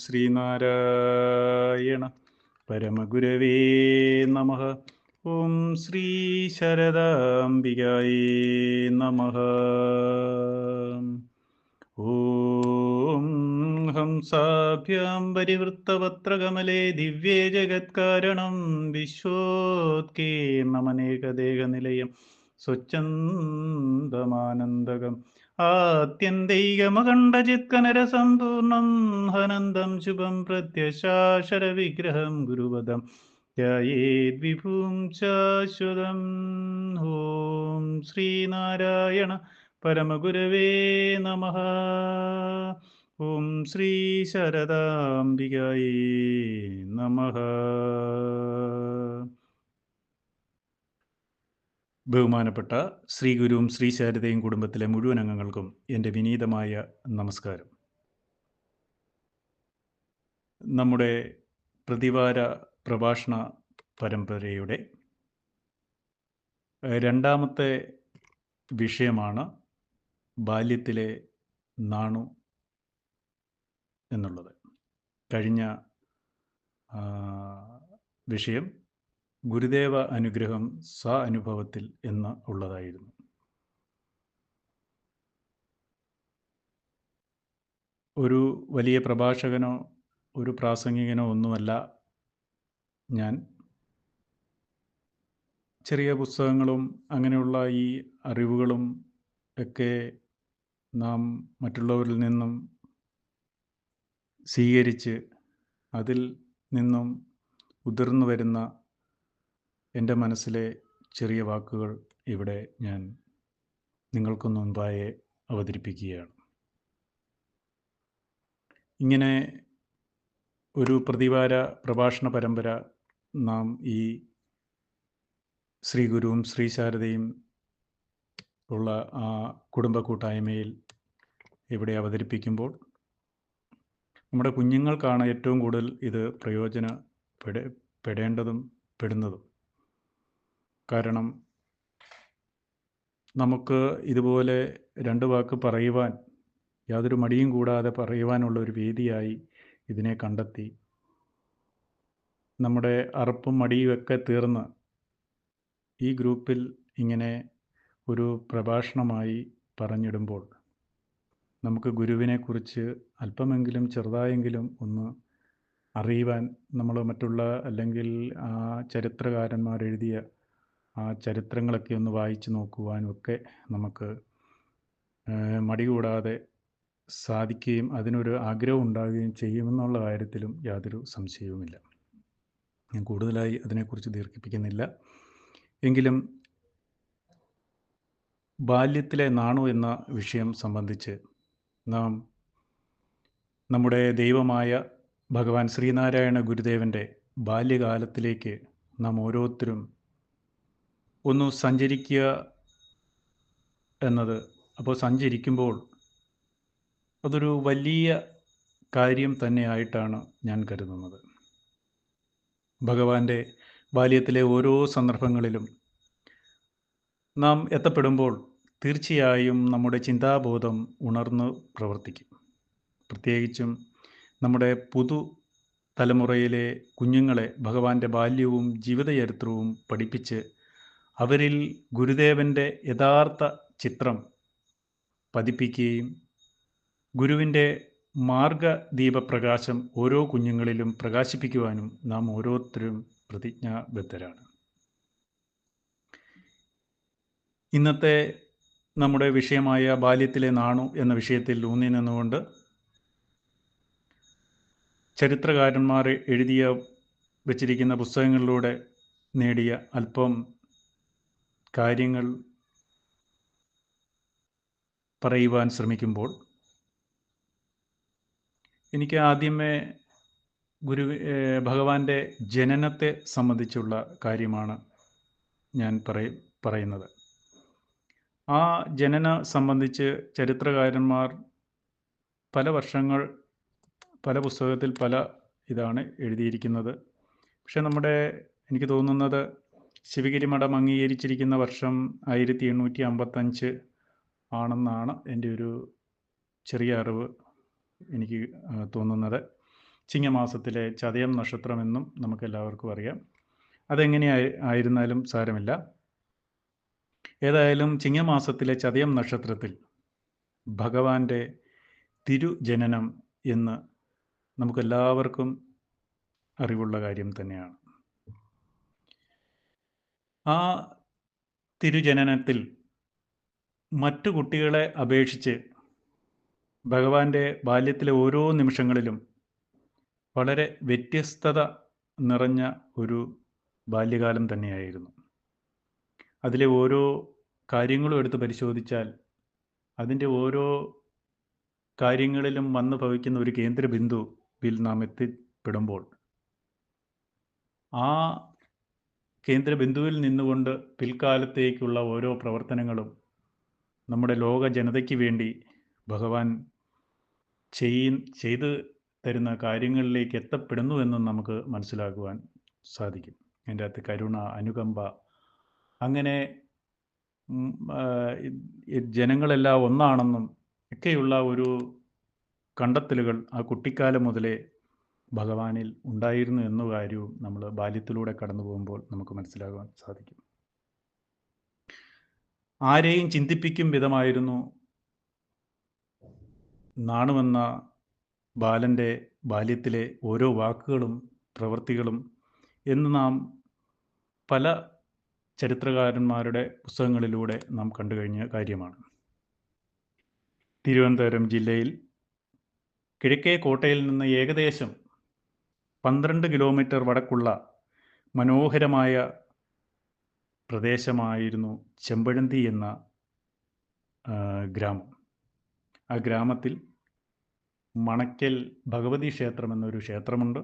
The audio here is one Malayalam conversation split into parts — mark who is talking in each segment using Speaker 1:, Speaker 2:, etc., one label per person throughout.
Speaker 1: ശ്രീനാരായണ പരമഗുരവേ നമഃ. ഓം ശ്രീ ശരദാംബികായേ നമഃ. ഓം ഹംസാഭ്യാം പരിവൃത്തപത്രകമലേ ദിവ്യേ ജഗത്കാരണം വിശ്വോത്കീർണമനേകദേഹനിലയം സ്വച്ഛന്ദമാനന്ദകം ആത്യന്തൈകമഖണ്ഡചിത്കനരസമ്പൂർണം ഹനന്തം ശുഭം പ്രത്യശാശരവിഗ്രഹം ഗുരുപദം ധ്യായേദ്വിഭൂം ശാശ്വതം. ഓം ശ്രീനാരായണ പരമഗുരവേ നമഃ. ഓം ശ്രീ ശരദാംബികായേ നമഃ. ബഹുമാനപ്പെട്ട ശ്രീ ഗുരുവും ശ്രീ ശാരദയും കുടുംബത്തിലെ മുഴുവൻ അംഗങ്ങൾക്കും എൻ്റെ വിനീതമായ നമസ്കാരം. നമ്മുടെ പ്രതിവാര പ്രഭാഷണ പരമ്പരയുടെ രണ്ടാമത്തെ വിഷയമാണ് ബാല്യത്തിലെ നാണു എന്നുള്ളത്. കഴിഞ്ഞ വിഷയം ഗുരുദേവ അനുഗ്രഹം സ്വ അനുഭവത്തിൽ എന്ന് ഉള്ളതായിരുന്നു. ഒരു വലിയ പ്രഭാഷകനോ ഒരു പ്രാസംഗികനോ ഒന്നുമല്ല ഞാൻ. ചെറിയ പുസ്തകങ്ങളും അങ്ങനെയുള്ള ഈ അറിവുകളും ഒക്കെ നാം മറ്റുള്ളവരിൽ നിന്നും സ്വീകരിച്ച് അതിൽ നിന്നും ഉതിർന്നു വരുന്ന എൻ്റെ മനസ്സിലെ ചെറിയ വാക്കുകൾ ഇവിടെ ഞാൻ നിങ്ങൾക്ക് മുൻപായി അവതരിപ്പിക്കുകയാണ്. ഇങ്ങനെ ഒരു പ്രതിവാര പ്രഭാഷണ പരമ്പര നാം ഈ ശ്രീ ഗുരുവും ശ്രീ ശാരദയും ഉള്ള ആ കുടുംബ കൂട്ടായ്മയിൽ ഇവിടെ അവതരിപ്പിക്കുമ്പോൾ നമ്മുടെ കുഞ്ഞുങ്ങൾക്കാണ് ഏറ്റവും കൂടുതൽ ഇത് പ്രയോജനപ്പെടേണ്ടതും പെടുന്നതും. കാരണം നമുക്ക് ഇതുപോലെ രണ്ട് വാക്ക് പറയുവാൻ യാതൊരു മടിയും കൂടാതെ പറയുവാനുള്ള ഒരു വേദിയായി ഇതിനെ കണ്ടെത്തി നമ്മുടെ അറപ്പും മടിയും ഒക്കെ തീർന്ന് ഈ ഗ്രൂപ്പിൽ ഇങ്ങനെ ഒരു പ്രഭാഷണമായി പറഞ്ഞിടുമ്പോൾ നമുക്ക് ഗുരുവിനെക്കുറിച്ച് അല്പമെങ്കിലും ചെറുതായെങ്കിലും ഒന്ന് അറിയുവാൻ, നമ്മൾ മറ്റുള്ള അല്ലെങ്കിൽ ആ ചരിത്രകാരന്മാരെഴുതിയ ആ ചരിത്രങ്ങളൊക്കെ ഒന്ന് വായിച്ചു നോക്കുവാനും ഒക്കെ നമുക്ക് മടി കൂടാതെ സാധിക്കുകയും അതിനൊരു ആഗ്രഹം ഉണ്ടാകുകയും ചെയ്യുമെന്നുള്ള കാര്യത്തിലും യാതൊരു സംശയവുമില്ല. ഞാൻ കൂടുതലായി അതിനെക്കുറിച്ച് ദീർഘിപ്പിക്കുന്നില്ല. എങ്കിലും ബാല്യത്തിലെ നാണു എന്ന വിഷയം സംബന്ധിച്ച് നാം നമ്മുടെ ദൈവമായ ഭഗവാൻ ശ്രീനാരായണ ഗുരുദേവൻ്റെ ബാല്യകാലത്തിലേക്ക് നാം ഓരോരുത്തരും ഒന്ന് സഞ്ചരിക്കുക എന്നത്, അപ്പോൾ സഞ്ചരിക്കുമ്പോൾ അതൊരു വലിയ കാര്യം തന്നെയായിട്ടാണ് ഞാൻ കരുതുന്നത്. ഭഗവാന്റെ ബാല്യത്തിലെ ഓരോ സന്ദർഭങ്ങളിലും നാം എത്തപ്പെടുമ്പോൾ തീർച്ചയായും നമ്മുടെ ചിന്താബോധം ഉണർന്ന് പ്രവർത്തിക്കും. പ്രത്യേകിച്ചും നമ്മുടെ തലമുറയിലെ കുഞ്ഞുങ്ങളെ ഭഗവാന്റെ ബാല്യവും ജീവിതചരിത്രവും പഠിപ്പിച്ച് അവരിൽ ഗുരുദേവൻ്റെ യഥാർത്ഥ ചിത്രം പതിപ്പിക്കുകയും ഗുരുവിൻ്റെ മാർഗദീപപ്രകാശം ഓരോ കുഞ്ഞുങ്ങളിലും പ്രകാശിപ്പിക്കുവാനും നാം ഓരോരുത്തരും പ്രതിജ്ഞാബദ്ധരാണ്. ഇന്നത്തെ നമ്മുടെ വിഷയമായ ബാല്യത്തിലെ നാണു എന്ന വിഷയത്തിൽ ഊന്നി നിന്നുകൊണ്ട് ചരിത്രകാരന്മാർ വച്ചിരിക്കുന്ന പുസ്തകങ്ങളിലൂടെ നേടിയ അല്പം കാര്യങ്ങൾ പറയുവാൻ ശ്രമിക്കുമ്പോൾ എനിക്ക് ആദ്യമേ ഭഗവാന്റെ ജനനത്തെ സംബന്ധിച്ചുള്ള കാര്യമാണ് ഞാൻ പറയുന്നത്. ആ ജനന സംബന്ധിച്ച് ചരിത്രകാരന്മാർ പല വർഷങ്ങൾ പല പുസ്തകത്തിൽ പല ഇതാണ് എഴുതിയിരിക്കുന്നത്. പക്ഷെ എനിക്ക് തോന്നുന്നത് ശിവഗിരി മഠം അംഗീകരിച്ചിരിക്കുന്ന വർഷം 1855 ആണെന്നാണ് എൻ്റെ ഒരു ചെറിയ അറിവ് എനിക്ക് തോന്നുന്നത്. ചിങ്ങമാസത്തിലെ ചതയം നക്ഷത്രമെന്നും നമുക്കെല്ലാവർക്കും അറിയാം. ആയിരുന്നാലും സാരമില്ല. ഏതായാലും ചിങ്ങമാസത്തിലെ ചതയം നക്ഷത്രത്തിൽ ഭഗവാന്റെ തിരുജനനം എന്ന് നമുക്കെല്ലാവർക്കും അറിവുള്ള കാര്യം തന്നെയാണ്. ആ തിരുജനനത്തിൽ മറ്റു കുട്ടികളെ അപേക്ഷിച്ച് ഭഗവാന്റെ ബാല്യത്തിലെ ഓരോ നിമിഷങ്ങളിലും വളരെ വ്യത്യസ്തത നിറഞ്ഞ ഒരു ബാല്യകാലം തന്നെയായിരുന്നു. അതിലെ ഓരോ കാര്യങ്ങളും എടുത്ത് പരിശോധിച്ചാൽ അതിൻ്റെ ഓരോ കാര്യങ്ങളിലും വന്നു ഭവിക്കുന്ന ഒരു കേന്ദ്ര ബിന്ദുവിൽ നാം എത്തിപ്പെടുമ്പോൾ ആ കേന്ദ്ര ബിന്ദുവിൽ നിന്നുകൊണ്ട് പിൽക്കാലത്തേക്കുള്ള ഓരോ പ്രവർത്തനങ്ങളും നമ്മുടെ ലോക ജനതയ്ക്ക് വേണ്ടി ഭഗവാൻ ചെയ്തു തരുന്ന കാര്യങ്ങളിലേക്ക് എത്തപ്പെടുന്നു എന്നും നമുക്ക് മനസ്സിലാക്കുവാൻ സാധിക്കും. അതിൻ്റെ അകത്ത് കരുണ, അനുകമ്പ, അങ്ങനെ ജനങ്ങളെല്ലാം ഒന്നാണെന്നും ഒക്കെയുള്ള ഒരു കണ്ടെത്തലുകൾ ആ കുട്ടിക്കാലം മുതലേ ഭഗവാനിൽ ഉണ്ടായിരുന്നു എന്ന കാര്യവും നമ്മൾ ബാല്യത്തിലൂടെ കടന്നു പോകുമ്പോൾ നമുക്ക് മനസ്സിലാകുവാൻ സാധിക്കും. ആരെയും ചിന്തിപ്പിക്കും വിധമായിരുന്നു നാണുവെന്ന ബാലൻ്റെ ബാല്യത്തിലെ ഓരോ വാക്കുകളും പ്രവൃത്തികളും എന്ന് നാം പല ചരിത്രകാരന്മാരുടെ പുസ്തകങ്ങളിലൂടെ നാം കണ്ടു കഴിഞ്ഞ കാര്യമാണ്. തിരുവനന്തപുരം ജില്ലയിൽ കിഴക്കേ കോട്ടയിൽ നിന്ന് ഏകദേശം 12 കിലോമീറ്റർ വടക്കുള്ള മനോഹരമായ പ്രദേശമായിരുന്നു ചെമ്പഴന്തി എന്ന ഗ്രാമം. ആ ഗ്രാമത്തിൽ മണക്കൽ ഭഗവതി ക്ഷേത്രം എന്നൊരു ക്ഷേത്രമുണ്ട്.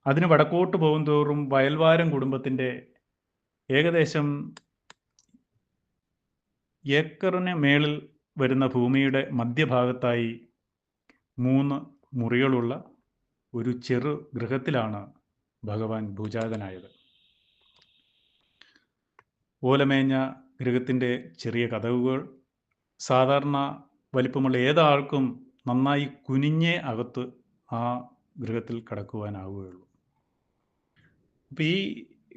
Speaker 1: അതിന് വടക്കോട്ട് പോകുന്തോറും വയൽവാരം കുടുംബത്തിൻ്റെ ഏകദേശം ഏക്കറിന് മേളിൽ വരുന്ന ഭൂമിയുടെ മധ്യഭാഗത്തായി 3 മുറികളുള്ള ഒരു ചെറു ഗൃഹത്തിലാണ് ഭഗവാൻ ഭൂജാതനായത്. ഓലമേഞ്ഞ ഗൃഹത്തിൻ്റെ ചെറിയ കതകുകൾ സാധാരണ വലിപ്പമുള്ള ഏതാൾക്കും നന്നായി കുനിഞ്ഞേ അകത്ത് ആ ഗൃഹത്തിൽ കടക്കുവാനാവുകയുള്ളൂ. അപ്പോൾ ഈ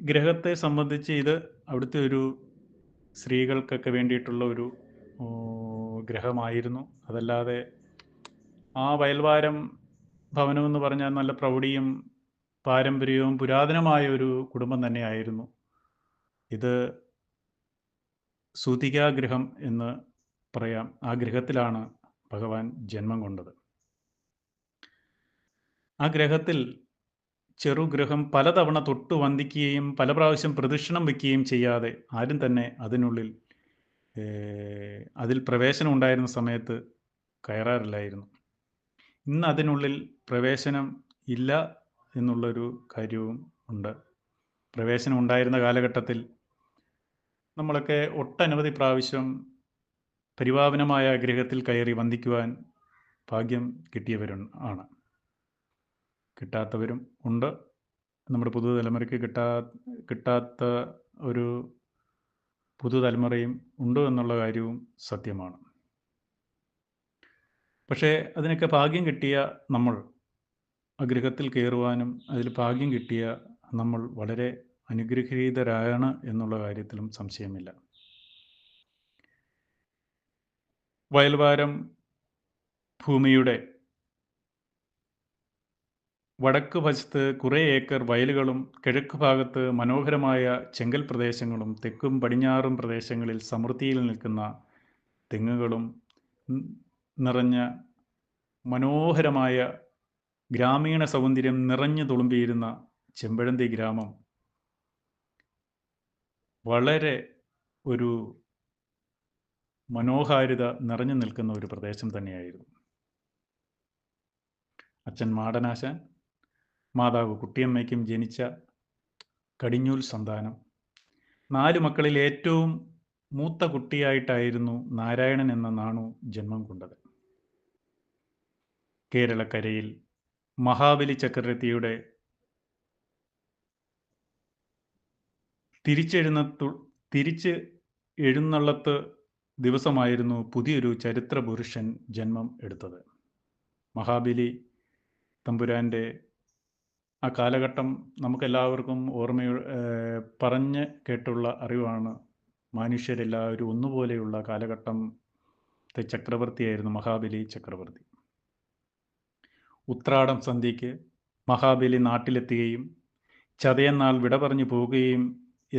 Speaker 1: ഗൃഹത്തെ സംബന്ധിച്ച് ഇത് അവിടുത്തെ ഒരു സ്ത്രീകൾക്കൊക്കെ വേണ്ടിയിട്ടുള്ള ഒരു ഗൃഹമായിരുന്നു. അതല്ലാതെ ആ വയൽവാരം ഭവനമെന്ന് പറഞ്ഞാൽ നല്ല പ്രൗഢിയും പാരമ്പര്യവും പുരാതനമായ ഒരു കുടുംബം തന്നെയായിരുന്നു. ഇത് സൂതികാഗൃഹം എന്ന് പറയാം. ആ ഗൃഹത്തിലാണ് ഭഗവാൻ ജന്മം കൊണ്ടത്. ആ ഗൃഹത്തിൽ ചെറുഗൃഹം പലതവണ തൊട്ടു വന്ദിക്കുകയും പല പ്രാവശ്യം പ്രദക്ഷിണം വയ്ക്കുകയും ചെയ്യാതെ ആരും തന്നെ അതിനുള്ളിൽ അതിൽ പ്രവേശനം ഉണ്ടായിരുന്ന സമയത്ത് കയറാറില്ലായിരുന്നു. ഇന്ന് അതിനുള്ളിൽ പ്രവേശനം ഇല്ല എന്നുള്ളൊരു കാര്യവും ഉണ്ട്. പ്രവേശനം ഉണ്ടായിരുന്ന കാലഘട്ടത്തിൽ നമ്മളൊക്കെ ഒട്ടനവധി പ്രാവശ്യം പരിപാവനമായ ഗൃഹത്തിൽ കയറി വന്ദിക്കുവാൻ ഭാഗ്യം കിട്ടിയവരാണ്. കിട്ടാത്തവരും ഉണ്ട്. നമ്മുടെ പുതുതലമുറയ്ക്ക് കിട്ടാത്ത ഒരു പുതുതലമുറയും ഉണ്ട് എന്നുള്ള കാര്യവും സത്യമാണ്. പക്ഷേ അതിനൊക്കെ ഭാഗ്യം കിട്ടിയ നമ്മൾ ആ ഗൃഹത്തിൽ കയറുവാനും അതിൽ ഭാഗ്യം കിട്ടിയ നമ്മൾ വളരെ അനുഗ്രഹീതരാണ് എന്നുള്ള കാര്യത്തിലും സംശയമില്ല. വയൽവാരം ഭൂമിയുടെ വടക്ക് വശത്ത് കുറേ ഏക്കർ വയലുകളും കിഴക്ക് ഭാഗത്ത് മനോഹരമായ ചെങ്കൽ പ്രദേശങ്ങളും തെക്കും പടിഞ്ഞാറും പ്രദേശങ്ങളിൽ സമൃദ്ധിയിൽ നിൽക്കുന്ന തെങ്ങുകളും നിറഞ്ഞ മനോഹരമായ ഗ്രാമീണ സൗന്ദര്യം നിറഞ്ഞു തുളുമ്പിയിരുന്ന ചെമ്പഴന്തി ഗ്രാമം വളരെ ഒരു മനോഹാരിത നിറഞ്ഞു നിൽക്കുന്ന ഒരു പ്രദേശം തന്നെയായിരുന്നു. അച്ഛൻ മാടനാശാൻ, മാതാവ് കുട്ടിയമ്മയ്ക്കും ജനിച്ച കടിഞ്ഞൂൽ സന്താനം. 4 മക്കളിൽ ഏറ്റവും മൂത്ത കുട്ടിയായിട്ടായിരുന്നു നാരായണൻ എന്ന നാണു ജന്മം കൊണ്ടത്. കേരളക്കരയിൽ മഹാബലി ചക്രവർത്തിയുടെ തിരിച്ച് എഴുന്നള്ളത്ത് ദിവസമായിരുന്നു പുതിയൊരു ചരിത്ര പുരുഷൻ ജന്മം എടുത്തത്. മഹാബലി തമ്പുരാൻ്റെ ആ കാലഘട്ടം നമുക്കെല്ലാവർക്കും പറഞ്ഞ് കേട്ടുള്ള അറിവാണ്. മനുഷ്യരെല്ലാവരും ഒന്നുപോലെയുള്ള കാലഘട്ടത്തെ ചക്രവർത്തിയായിരുന്നു മഹാബലി ചക്രവർത്തി. ഉത്രാടം സന്ധ്യയ്ക്ക് മഹാബലി നാട്ടിലെത്തുകയും ചതയം നാൾ വിട പറഞ്ഞു പോവുകയും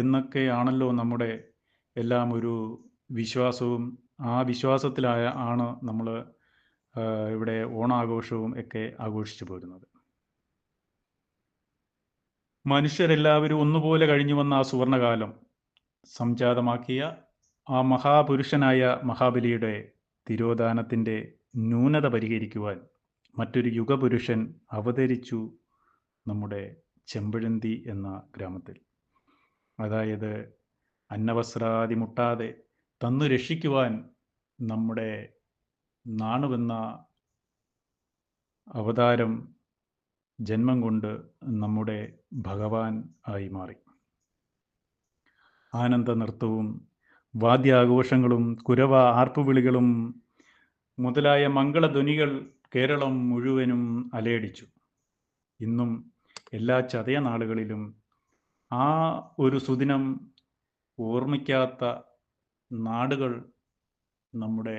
Speaker 1: എന്നൊക്കെയാണല്ലോ നമ്മുടെ എല്ലാം ഒരു വിശ്വാസവും. ആ വിശ്വാസത്തിലായ ആണ് നമ്മൾ ഇവിടെ ഓണാഘോഷവും ഒക്കെ ആഘോഷിച്ചു പോരുന്നത്. മനുഷ്യരെല്ലാവരും ഒന്നുപോലെ കഴിഞ്ഞു വന്ന ആ സുവർണകാലം സംജാതമാക്കിയ ആ മഹാപുരുഷനായ മഹാബലിയുടെ തിരോധാനത്തിൻ്റെ ന്യൂനത പരിഹരിക്കുവാൻ മറ്റൊരു യുഗപുരുഷൻ അവതരിച്ചു നമ്മുടെ ചെമ്പഴന്തി എന്ന ഗ്രാമത്തിൽ. അതായത് അന്നവസ്ത്രാദി മുട്ടാതെ തന്നു രക്ഷിക്കുവാൻ നമ്മുടെ നാണുവെന്ന അവതാരം ജന്മം കൊണ്ട് നമ്മുടെ ഭഗവാൻ ആയി മാറി. ആനന്ദ നൃത്തവും വാദ്യാഘോഷങ്ങളും കുരവ ആർപ്പുവിളികളും മുതലായ മംഗളധ്വനികൾ കേരളം മുഴുവനും അലയടിച്ചു. ഇന്നും എല്ലാ ചതയ നാളുകളിലും ആ ഒരു സുദിനം ഓർമ്മിക്കാത്ത നാടുകൾ നമ്മുടെ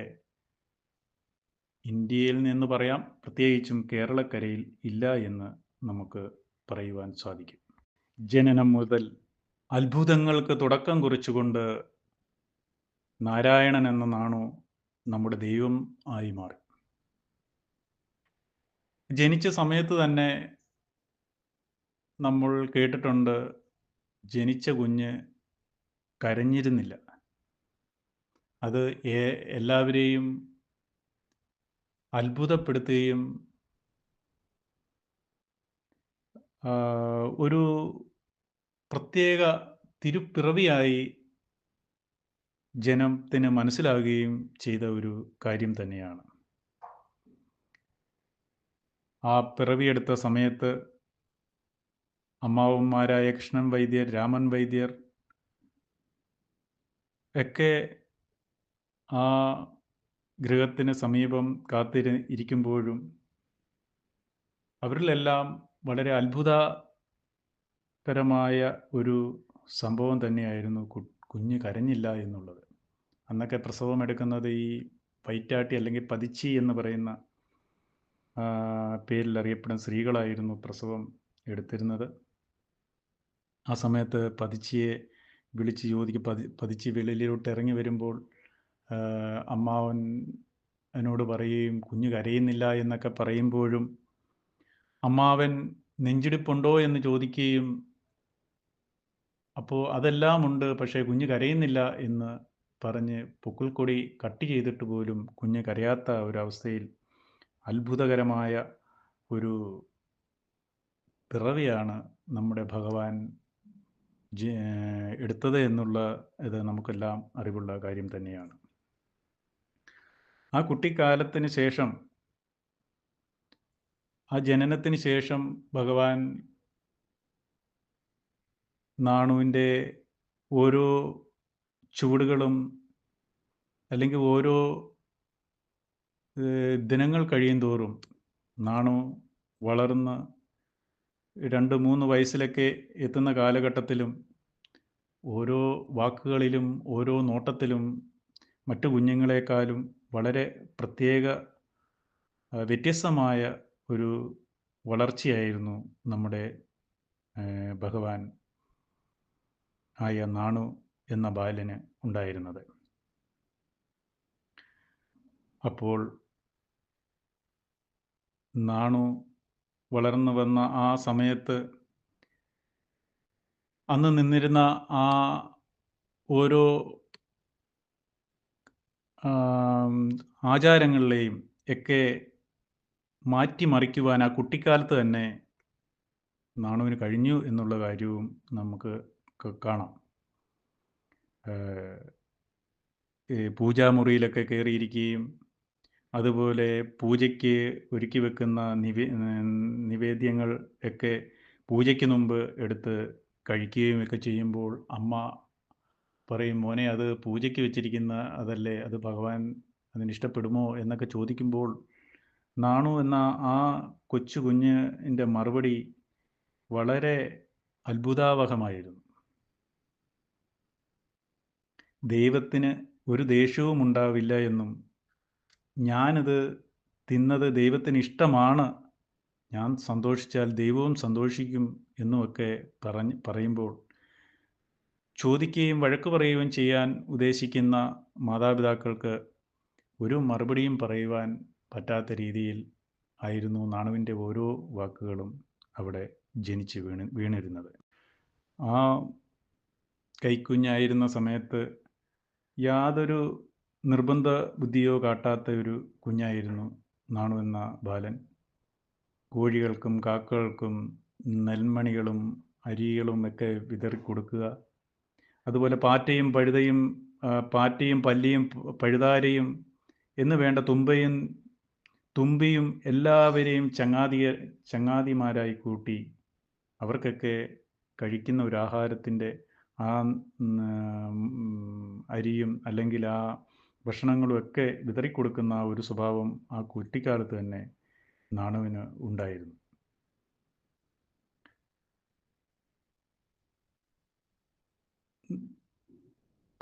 Speaker 1: ഇന്ത്യയിൽ നിന്ന് പറയാം, പ്രത്യേകിച്ചും കേരളക്കരയിൽ ഇല്ല എന്ന് നമുക്ക് പറയുവാൻ സാധിക്കും. ജനനം മുതൽ അത്ഭുതങ്ങൾക്ക് തുടക്കം കുറിച്ചുകൊണ്ട് നാരായണൻ എന്ന നാണു നമ്മുടെ ദൈവം ആയി മാറി. ജനിച്ച സമയത്ത് തന്നെ നമ്മൾ കേട്ടിട്ടുണ്ട്, ജനിച്ച കുഞ്ഞ് കരഞ്ഞിരുന്നില്ല. അത് എല്ലാവരെയും അത്ഭുതപ്പെടുത്തുകയും ഒരു പ്രത്യേക തിരുപ്പിറവിയായി ജനത്തിന് മനസ്സിലാകുകയും ചെയ്ത ഒരു കാര്യം തന്നെയാണ്. ആ പിറവിയെടുത്ത സമയത്ത് അമ്മാവന്മാരായ കൃഷ്ണൻ വൈദ്യർ, രാമൻ വൈദ്യർ ഒക്കെ ആ ഗൃഹത്തിന് സമീപം ഇരിക്കുമ്പോഴും അവരിലെല്ലാം വളരെ അത്ഭുതകരമായ ഒരു സംഭവം തന്നെയായിരുന്നു കുഞ്ഞ് കരഞ്ഞില്ല എന്നുള്ളത്. അന്നൊക്കെ പ്രസവം എടുക്കുന്നത് ഈ വൈറ്റാട്ടി അല്ലെങ്കിൽ പതിച്ചി എന്ന് പറയുന്ന പേരിൽ അറിയപ്പെടുന്ന സ്ത്രീകളായിരുന്നു പ്രസവം എടുത്തിരുന്നത്. ആ സമയത്ത് പതിച്ചിയെ വിളിച്ച് ചോദിക്കും. പതിച്ചി വെളിയിലോട്ട് ഇറങ്ങി വരുമ്പോൾ അമ്മാവൻ എന്നോട് പറയുകയും കുഞ്ഞ് കരയുന്നില്ല എന്നൊക്കെ പറയുമ്പോഴും അമ്മാവൻ നെഞ്ചിടിപ്പുണ്ടോ എന്ന് ചോദിക്കുകയും അപ്പോൾ അതെല്ലാം ഉണ്ട്, പക്ഷേ കുഞ്ഞ് കരയുന്നില്ല എന്ന് പറഞ്ഞ് പൊക്കിൾക്കൊടി കട്ട് ചെയ്തിട്ട് പോലും കുഞ്ഞ് കരയാത്ത ഒരവസ്ഥയിൽ അത്ഭുതകരമായ ഒരു പിറവിയാണ് നമ്മുടെ ഭഗവാൻ എടുത്തത് എന്നുള്ള ഇത് നമുക്കെല്ലാം അറിവുള്ള കാര്യം തന്നെയാണ്. ആ കുട്ടിക്കാലത്തിന് ശേഷം, ആ ജനനത്തിന് ശേഷം ഭഗവാൻ നാണുവിൻ്റെ ഓരോ ചുവടുകളും അല്ലെങ്കിൽ ഓരോ ദിനങ്ങൾ കഴിയുന്തോറും നാണു വളർന്ന് 2-3 വയസ്സിലൊക്കെ എത്തുന്ന കാലഘട്ടത്തിലും ഓരോ വാക്കുകളിലും ഓരോ നോട്ടത്തിലും മറ്റു കുഞ്ഞുങ്ങളെക്കാളും വളരെ വ്യത്യസ്തമായ ഒരു വളർച്ചയായിരുന്നു നമ്മുടെ ഭഗവാൻ ആയ നാണു എന്ന ബാലന് ഉണ്ടായിരുന്നത്. അപ്പോൾ നാണു വളർന്നു വന്ന ആ സമയത്ത് അന്ന് നിന്നിരുന്ന ആ ഓരോ ആചാരങ്ങളിലെയും ഒക്കെ മാറ്റിമറിക്കുവാൻ ആ കുട്ടിക്കാലത്ത് തന്നെ നാണുവിന് കഴിഞ്ഞു എന്നുള്ള കാര്യവും നമുക്ക് കാണാം. പൂജാമുറിയിലൊക്കെ കയറിയിരിക്കുകയും അതുപോലെ പൂജയ്ക്ക് ഒരുക്കി വെക്കുന്ന നിവേദ്യങ്ങൾ ഒക്കെ പൂജയ്ക്ക് മുമ്പ് എടുത്ത് കഴിക്കുകയും ഒക്കെ ചെയ്യുമ്പോൾ അമ്മ പറയും, മോനെ അത് പൂജയ്ക്ക് വെച്ചിരിക്കുന്ന അതല്ലേ, അത് ഭഗവാൻ അതിനിഷ്ടപ്പെടുമോ എന്നൊക്കെ ചോദിക്കുമ്പോൾ നാണു എന്ന ആ കൊച്ചു കുഞ്ഞിൻ്റെ മറുപടി വളരെ അത്ഭുതാവഹമായിരുന്നു. ദൈവത്തിന് ഒരു ദേഷ്യവും ഉണ്ടാവില്ല എന്നും ഞാനത് തിന്നത് ദൈവത്തിന് ഇഷ്ടമാണ്, ഞാൻ സന്തോഷിച്ചാൽ ദൈവവും സന്തോഷിക്കും എന്നുമൊക്കെ പറയുമ്പോൾ ചോദിക്കുകയും വഴക്ക് പറയുകയും ചെയ്യാൻ ഉദ്ദേശിക്കുന്ന മാതാപിതാക്കൾക്ക് ഒരു മറുപടിയും പറയുവാൻ പറ്റാത്ത രീതിയിൽ ആയിരുന്നു നാണുവിൻ്റെ ഓരോ വാക്കുകളും അവിടെ ജനിച്ച് വീണിരുന്നത്. ആ കൈക്കുഞ്ഞായിരുന്ന സമയത്ത് യാതൊരു നിർബന്ധ ബുദ്ധിയോ കാട്ടാത്ത ഒരു കുഞ്ഞായിരുന്നു നാണു എന്ന ബാലൻ. കോഴികൾക്കും കാക്കകൾക്കും നെൽമണികളും അരികളും ഒക്കെ വിതറിക്കൊടുക്കുക, അതുപോലെ പാറ്റയും പല്ലിയും പഴുതാരയും എന്ന് വേണ്ട തുമ്പിയും എല്ലാവരെയും ചങ്ങാതിമാരായി കൂട്ടി അവർക്കൊക്കെ കഴിക്കുന്ന ഒരു ആഹാരത്തിൻ്റെ ആ അരിയും അല്ലെങ്കിൽ ആ ഭക്ഷണങ്ങളും ഒക്കെ വിതറിക്കൊടുക്കുന്ന ഒരു സ്വഭാവം ആ കുട്ടിക്കാലത്ത് തന്നെ നാണുവിന് ഉണ്ടായിരുന്നു.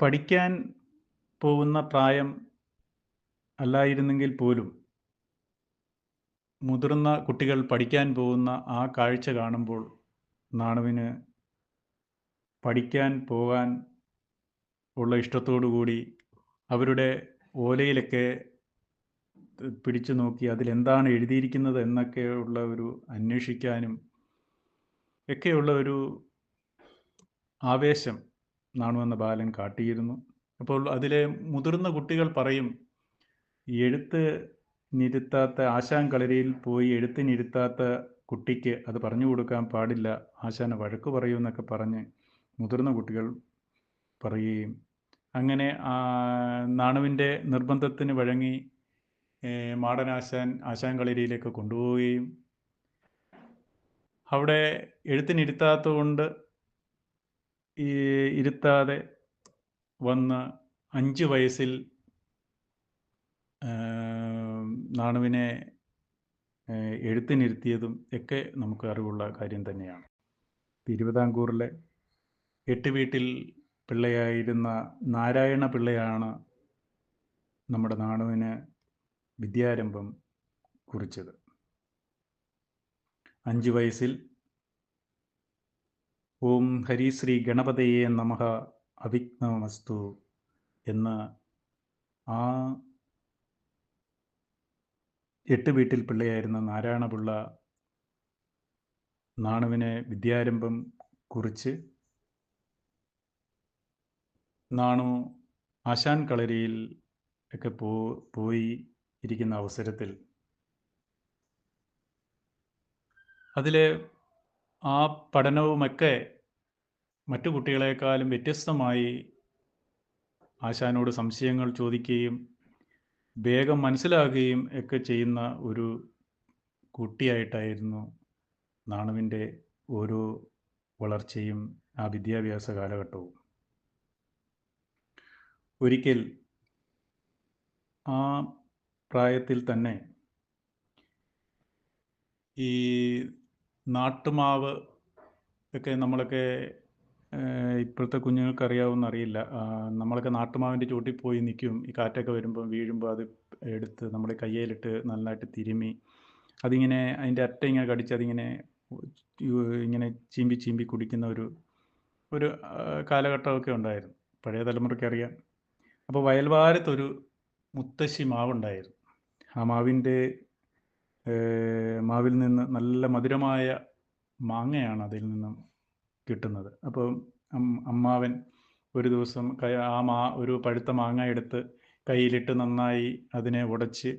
Speaker 1: പഠിക്കാൻ പോകുന്ന പ്രായം അല്ലായിരുന്നെങ്കിൽ പോലും മുതിർന്ന കുട്ടികൾ പഠിക്കാൻ പോകുന്ന ആ കാഴ്ച കാണുമ്പോൾ നാണുവിന് പഠിക്കാൻ പോകാൻ ഉള്ള ഇഷ്ടത്തോടു കൂടി അവരുടെ ഓലയിലൊക്കെ പിടിച്ചു നോക്കി അതിലെന്താണ് എഴുതിയിരിക്കുന്നത് എന്നൊക്കെയുള്ള ഒരു അന്വേഷിക്കാനും ഒക്കെയുള്ള ഒരു ആവേശം നാണു എന്ന ബാലൻ കാട്ടിയിരുന്നു. അപ്പോൾ അതിലെ മുതിർന്ന കുട്ടികൾ പറയും, ആശാൻ കളരിയിൽ പോയി എഴുത്തിനിരുത്താത്ത കുട്ടിക്ക് അത് പറഞ്ഞു കൊടുക്കാൻ പാടില്ല, ആശാനെ വഴക്ക് പറയുമെന്നൊക്കെ പറഞ്ഞ് മുതിർന്ന കുട്ടികൾ പറയുകയും അങ്ങനെ നാണുവിൻ്റെ നിർബന്ധത്തിന് വഴങ്ങി ആശാൻ കളരിയിലേക്ക് കൊണ്ടുപോവുകയും അവിടെ എഴുത്തിനിരുത്താത്തത് കൊണ്ട് ഇരുത്താതെ വന്ന് 5 വയസ്സിൽ നാണുവിനെ എഴുത്തിനിരുത്തിയതും ഒക്കെ നമുക്ക് അറിവുള്ള കാര്യം തന്നെയാണ്. തിരുവിതാംകൂറിലെ 8 വീട്ടിൽ പിള്ളയായിരുന്ന നാരായണ പിള്ളയാണ് നമ്മുടെ നാണുവിന് വിദ്യാരംഭം കുറിച്ചത്. 5 വയസ്സിൽ ഓം ഹരിശ്രീ ഗണപതയെ നമഃ അവിഘ്നമസ്തു എന്ന് ആ 8 വീട്ടിൽ പിള്ളയായിരുന്ന നാരായണപിള്ള നാണുവിനെ വിദ്യാരംഭം കുറിച്ച് നാണു ആശാൻ കളരിയിൽ ഒക്കെ പോയി ഇരിക്കുന്ന അവസരത്തിൽ അതിലെ ആ പഠനവുമൊക്കെ മറ്റു കുട്ടികളെക്കാളും വ്യത്യസ്തമായി ആശാനോട് സംശയങ്ങൾ ചോദിക്കുകയും വേഗം മനസ്സിലാക്കുകയും ഒക്കെ ചെയ്യുന്ന ഒരു കുട്ടിയായിട്ടായിരുന്നു നാണുവിൻ്റെ ഓരോ വളർച്ചയും ആ വിദ്യാഭ്യാസ കാലഘട്ടവും. ഒരിക്കൽ ആ പ്രായത്തിൽ തന്നെ ഈ നാട്ടുമാവ് ഒക്കെ നമ്മളൊക്കെ ഇപ്പോഴത്തെ കുഞ്ഞുങ്ങൾക്ക് അറിയാവുമെന്ന് അറിയില്ല. നമ്മളൊക്കെ നാട്ടുമാവിൻ്റെ ചുവട്ടിൽ പോയി നിൽക്കും. ഈ കാറ്റൊക്കെ വരുമ്പോൾ വീഴുമ്പോൾ അത് എടുത്ത് നമ്മുടെ കയ്യിലിട്ട് നന്നായിട്ട് തിരുമ്മി അതിങ്ങനെ അതിൻ്റെ അറ്റ ഇങ്ങനെ കടിച്ച് അതിങ്ങനെ ഇങ്ങനെ ചീമ്പി കുടിക്കുന്ന ഒരു കാലഘട്ടമൊക്കെ ഉണ്ടായിരുന്നു. പഴയ തലമുറയ്ക്ക് അറിയാം. അപ്പോൾ വയൽവാരത്തൊരു മുത്തശ്ശി മാവുണ്ടായിരുന്നു. ആ മാവിൽ നിന്ന് നല്ല മധുരമായ മാങ്ങയാണ് അതിൽ നിന്നും കിട്ടുന്നത്. അപ്പോൾ അമ്മാവൻ ഒരു ദിവസം ഒരു പഴുത്ത മാങ്ങ എടുത്ത് കയ്യിലിട്ട് നന്നായി അതിനെ ഉടച്ച്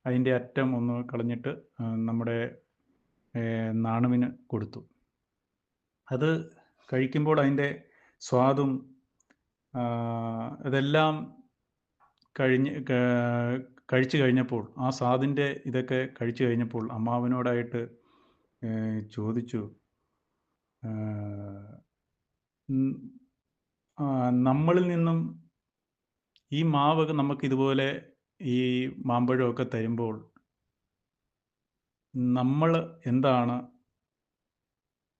Speaker 1: അതിൻ്റെ അറ്റം ഒന്ന് കളഞ്ഞിട്ട് നമ്മുടെ നാണുവിന് കൊടുത്തു. അത് കഴിക്കുമ്പോൾ അതിൻ്റെ സ്വാദും ഇതെല്ലാം കഴിച്ചു കഴിഞ്ഞപ്പോൾ ആ സ്വാദിൻ്റെ ഇതൊക്കെ കഴിച്ചു കഴിഞ്ഞപ്പോൾ അമ്മാവനോടായിട്ട് ചോദിച്ചു, നമ്മളിൽ നിന്നും ഈ മാവ് നമുക്കിതുപോലെ ഈ മാമ്പഴമൊക്കെ തരുമ്പോൾ നമ്മൾ എന്താണ്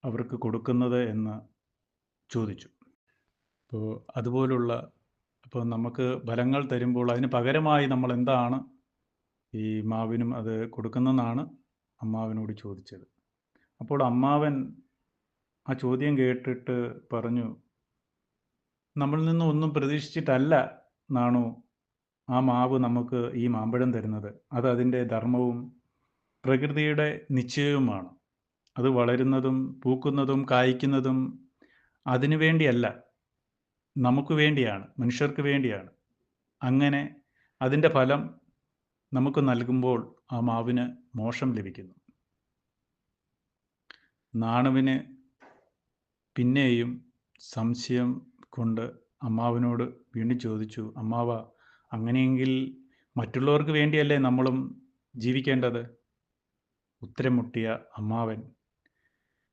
Speaker 1: അവർക്ക് കൊടുക്കുന്നത് എന്ന് ചോദിച്ചു. അപ്പോൾ അതുപോലുള്ള ഇപ്പോൾ നമുക്ക് ഫലങ്ങൾ തരുമ്പോൾ അതിന് പകരമായി നമ്മൾ എന്താണ് ഈ മാവിനും അത് കൊടുക്കുന്നതെന്നാണ് അമ്മാവനോട് ചോദിച്ചത്. അപ്പോൾ അമ്മാവൻ ആ ചോദ്യം കേട്ടിട്ട് പറഞ്ഞു, നമ്മളിൽ നിന്നും ഒന്നും പ്രതീക്ഷിച്ചിട്ടല്ല നാണു ആ മാവ് നമുക്ക് ഈ മാമ്പഴം തരുന്നത്. അത് അതിൻ്റെ ധർമ്മവും പ്രകൃതിയുടെ നിശ്ചയവുമാണ്. അത് വളരുന്നതും പൂക്കുന്നതും കായ്ക്കുന്നതും അതിനു വേണ്ടിയല്ല, നമുക്ക് വേണ്ടിയാണ്, മനുഷ്യർക്ക് വേണ്ടിയാണ്. അങ്ങനെ അതിൻ്റെ ഫലം നമുക്ക് നൽകുമ്പോൾ ആ മാവിന് മോക്ഷം ലഭിക്കുന്നു. നാണുവിന് പിന്നെയും സംശയം കൊണ്ട് അമ്മാവനോട് വീണ്ടും ചോദിച്ചു, അമ്മാവ, അങ്ങനെയെങ്കിൽ മറ്റുള്ളവർക്ക് വേണ്ടിയല്ലേ നമ്മളും ജീവിക്കേണ്ടത്? ഉത്തരം മുട്ടിയ അമ്മാവൻ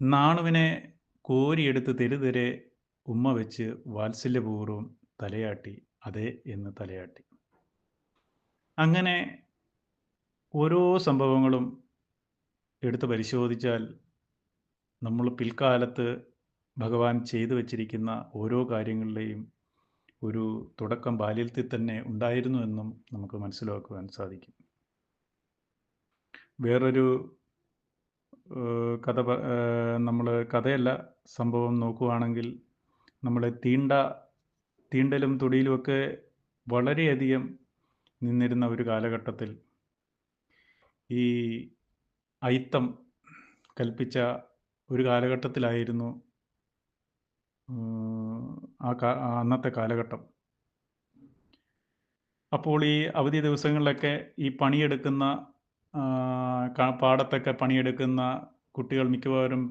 Speaker 1: നാണുവിനെ കോരിയെടുത്ത് തെരുതെരെ ഉമ്മ വെച്ച് വാത്സല്യപൂർവ്വം തലയാട്ടി. അതെ എന്ന് തലയാട്ടി. അങ്ങനെ ഓരോ സംഭവങ്ങളും എടുത്ത് പരിശോധിച്ചാൽ നമ്മൾ പിൽക്കാലത്ത് ഭഗവാൻ ചെയ്തു വച്ചിരിക്കുന്ന ഓരോ കാര്യങ്ങളുടെയും ഒരു തുടക്കം ബാല്യത്തിൽ തന്നെ ഉണ്ടായിരുന്നു എന്നും നമുക്ക് മനസ്സിലാക്കുവാൻ സാധിക്കും. വേറൊരു കഥ നമ്മൾ കഥയല്ല, സംഭവം നോക്കുകയാണെങ്കിൽ നമ്മളെ തീണ്ടലും തൊടിയിലുമൊക്കെ വളരെയധികം നിന്നിരുന്ന ഒരു കാലഘട്ടത്തിൽ ഈ അയിത്തം കൽപ്പിച്ച ഒരു കാലഘട്ടത്തിലായിരുന്നു അന്നത്തെ കാലഘട്ടം. അപ്പോൾ ഈ അവധി ദിവസങ്ങളിലൊക്കെ ഈ പണിയെടുക്കുന്ന പാടത്തൊക്കെ പണിയെടുക്കുന്ന കുട്ടികൾ മിക്കവാറും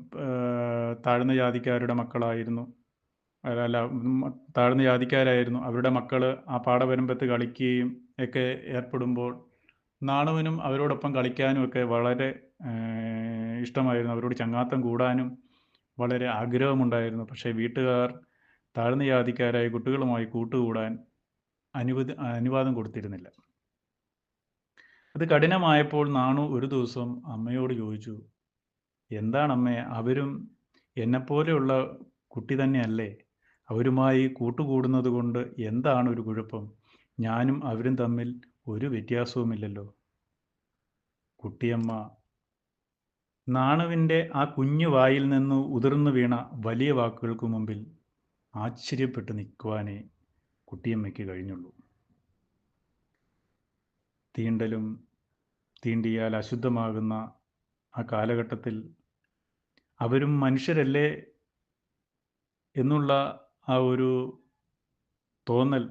Speaker 1: താഴ്ന്ന ജാതിക്കാരുടെ മക്കളായിരുന്നു. അല്ല, താഴ്ന്ന ജാതിക്കാരായിരുന്നു. അവരുടെ മക്കൾ ആ പാടവരമ്പത്ത് കളിക്കുകയും ഒക്കെ ഏർപ്പെടുമ്പോൾ നാണുവിനും അവരോടൊപ്പം കളിക്കാനും ഒക്കെ വളരെ ഇഷ്ടമായിരുന്നു. അവരോട് ചങ്ങാത്തം കൂടാനും വളരെ ആഗ്രഹമുണ്ടായിരുന്നു. പക്ഷേ വീട്ടുകാർ താഴ്ന്ന ജാതിക്കാരായ കുട്ടികളുമായി കൂട്ടുകൂടാൻ അനുവാദം കൊടുത്തിരുന്നില്ല. അത് കഠിനമായപ്പോൾ നാണു ഒരു ദിവസം അമ്മയോട് ചോദിച്ചു, എന്താണമ്മേ, അവരും എന്നെപ്പോലെയുള്ള കുട്ടി തന്നെയല്ലേ? അവരുമായി കൂട്ടുകൂടുന്നത് കൊണ്ട് എന്താണ് ഒരു കുഴപ്പം? ഞാനും അവരും തമ്മിൽ ഒരു വ്യത്യാസവുമില്ലല്ലോ. കുട്ടിയമ്മ നാണുവിൻ്റെ ആ കുഞ്ഞു വായിൽ നിന്ന് ഉതിർന്നു വീണ വലിയ വാക്കുകൾക്ക് മുമ്പിൽ ആശ്ചര്യപ്പെട്ട് നിൽക്കുവാനേ കുട്ടിയമ്മയ്ക്ക് കഴിഞ്ഞുള്ളൂ. തീണ്ടലും തീണ്ടിയാൽ അശുദ്ധമാകുന്ന ആ കാലഘട്ടത്തിൽ അവരും മനുഷ്യരല്ലേ എന്നുള്ള ആ ഒരു തോന്നൽ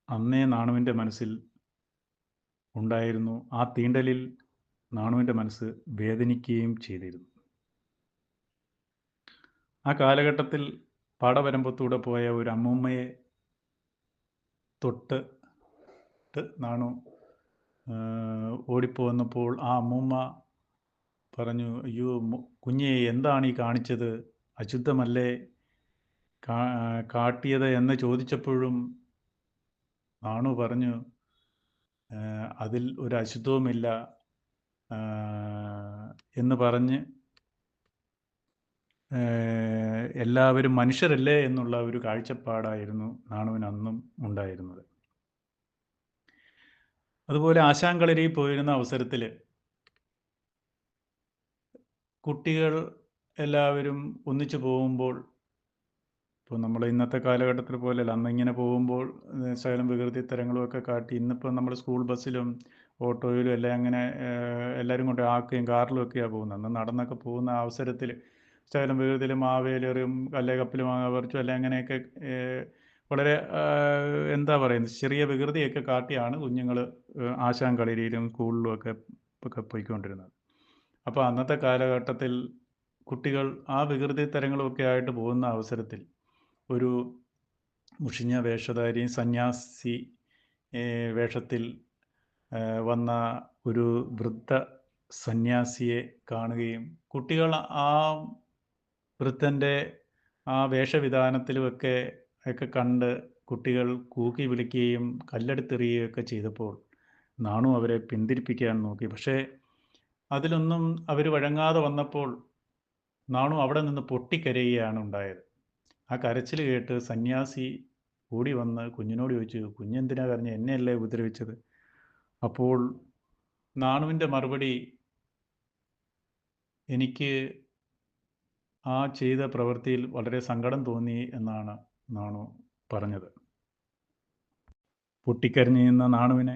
Speaker 1: അന്നേ നാണുവിൻ്റെ മനസ്സിൽ ഉണ്ടായിരുന്നു. ആ തീണ്ടലിൽ നാണുവിൻ്റെ മനസ്സ് വേദനിക്കുകയും ചെയ്തിരുന്നു. ആ കാലഘട്ടത്തിൽ പാടവരമ്പത്തൂടെ പോയ ഒരു അമ്മൂമ്മയെ തൊട്ട് നാണു ഓടിപ്പോന്നപ്പോൾ ആ അമ്മൂമ്മ പറഞ്ഞു, അയ്യോ കുഞ്ഞെ, എന്താണ് ഈ കാണിച്ചത്? അശുദ്ധമല്ലേ കാട്ടിയത് എന്ന് ചോദിച്ചപ്പോഴും നാണു പറഞ്ഞു, അതിൽ ഒരു അശുദ്ധവുമില്ല എന്ന് പറഞ്ഞ് എല്ലാവരും മനുഷ്യരല്ലേ എന്നുള്ള ഒരു കാഴ്ചപ്പാടായിരുന്നു നാണുവിന് അന്നും ഉണ്ടായിരുന്നത്. അതുപോലെ ആശാൻകളരിയിൽ പോയിരുന്ന അവസരത്തിൽ കുട്ടികൾ എല്ലാവരും ഒന്നിച്ചു പോകുമ്പോൾ, ഇപ്പോൾ നമ്മൾ ഇന്നത്തെ കാലഘട്ടത്തിൽ പോലെയല്ല, അന്നിങ്ങനെ പോകുമ്പോൾ ശകലം വികൃതി തരങ്ങളുമൊക്കെ കാട്ടി, ഇന്നിപ്പോൾ നമ്മൾ സ്കൂൾ ബസ്സിലും ഓട്ടോയിലും എല്ലാം അങ്ങനെ എല്ലാവരും കൊണ്ട് ആക്കുകയും കാറിലുമൊക്കെയാണ് പോകുന്നത്. അന്ന് നടന്നൊക്കെ പോകുന്ന അവസരത്തിൽ ശകലം വികൃതിയിൽ മാവേലേറിയും അല്ലെ കപ്പിൽ മാങ്ങ പറിച്ചു അല്ലെ അങ്ങനെയൊക്കെ വളരെ എന്താ പറയുന്നത്, ചെറിയ വികൃതിയൊക്കെ കാട്ടിയാണ് കുഞ്ഞുങ്ങൾ ആശാൻ കളരിയിലും സ്കൂളിലും ഒക്കെ പോയിക്കൊണ്ടിരുന്നത്. അപ്പോൾ അന്നത്തെ കാലഘട്ടത്തിൽ കുട്ടികൾ ആ വികൃതി തരങ്ങളുമൊക്കെ ആയിട്ട് പോകുന്ന അവസരത്തിൽ ഒരു മുഷിഞ്ഞ വേഷധാരിയും സന്യാസി വേഷത്തിൽ വന്ന ഒരു വൃദ്ധ സന്യാസിയെ കാണുകയും കുട്ടികൾ ആ വൃദ്ധൻ്റെ ആ വേഷവിധാനത്തിലുമൊക്കെ കണ്ട് കുട്ടികൾ കൂക്കി വിളിക്കുകയും കല്ലെടുത്തെറിയുകയൊക്കെ ചെയ്തപ്പോൾ നാണു അവരെ പിന്തിരിപ്പിക്കാൻ നോക്കി. പക്ഷേ അതിലൊന്നും അവർ വഴങ്ങാതെ വന്നപ്പോൾ നാണു അവിടെ നിന്ന് പൊട്ടിക്കരയുകയാണ് ഉണ്ടായത്. ആ കരച്ചിൽ കേട്ട് സന്യാസി ഓടി വന്ന് കുഞ്ഞിനോട് ചോദിച്ചു, കുഞ്ഞെന്തിനാ കരഞ്ഞ്, എന്നെയല്ലേ ഉപദ്രവിച്ചത്? അപ്പോൾ നാണുവിൻ്റെ മറുപടി, എനിക്ക് ആ ചെയ്ത പ്രവൃത്തിയിൽ വളരെ സങ്കടം തോന്നി എന്നാണ് നാണു പറഞ്ഞത്. പൊട്ടിക്കരഞ്ഞു നിന്ന നാണുവിനെ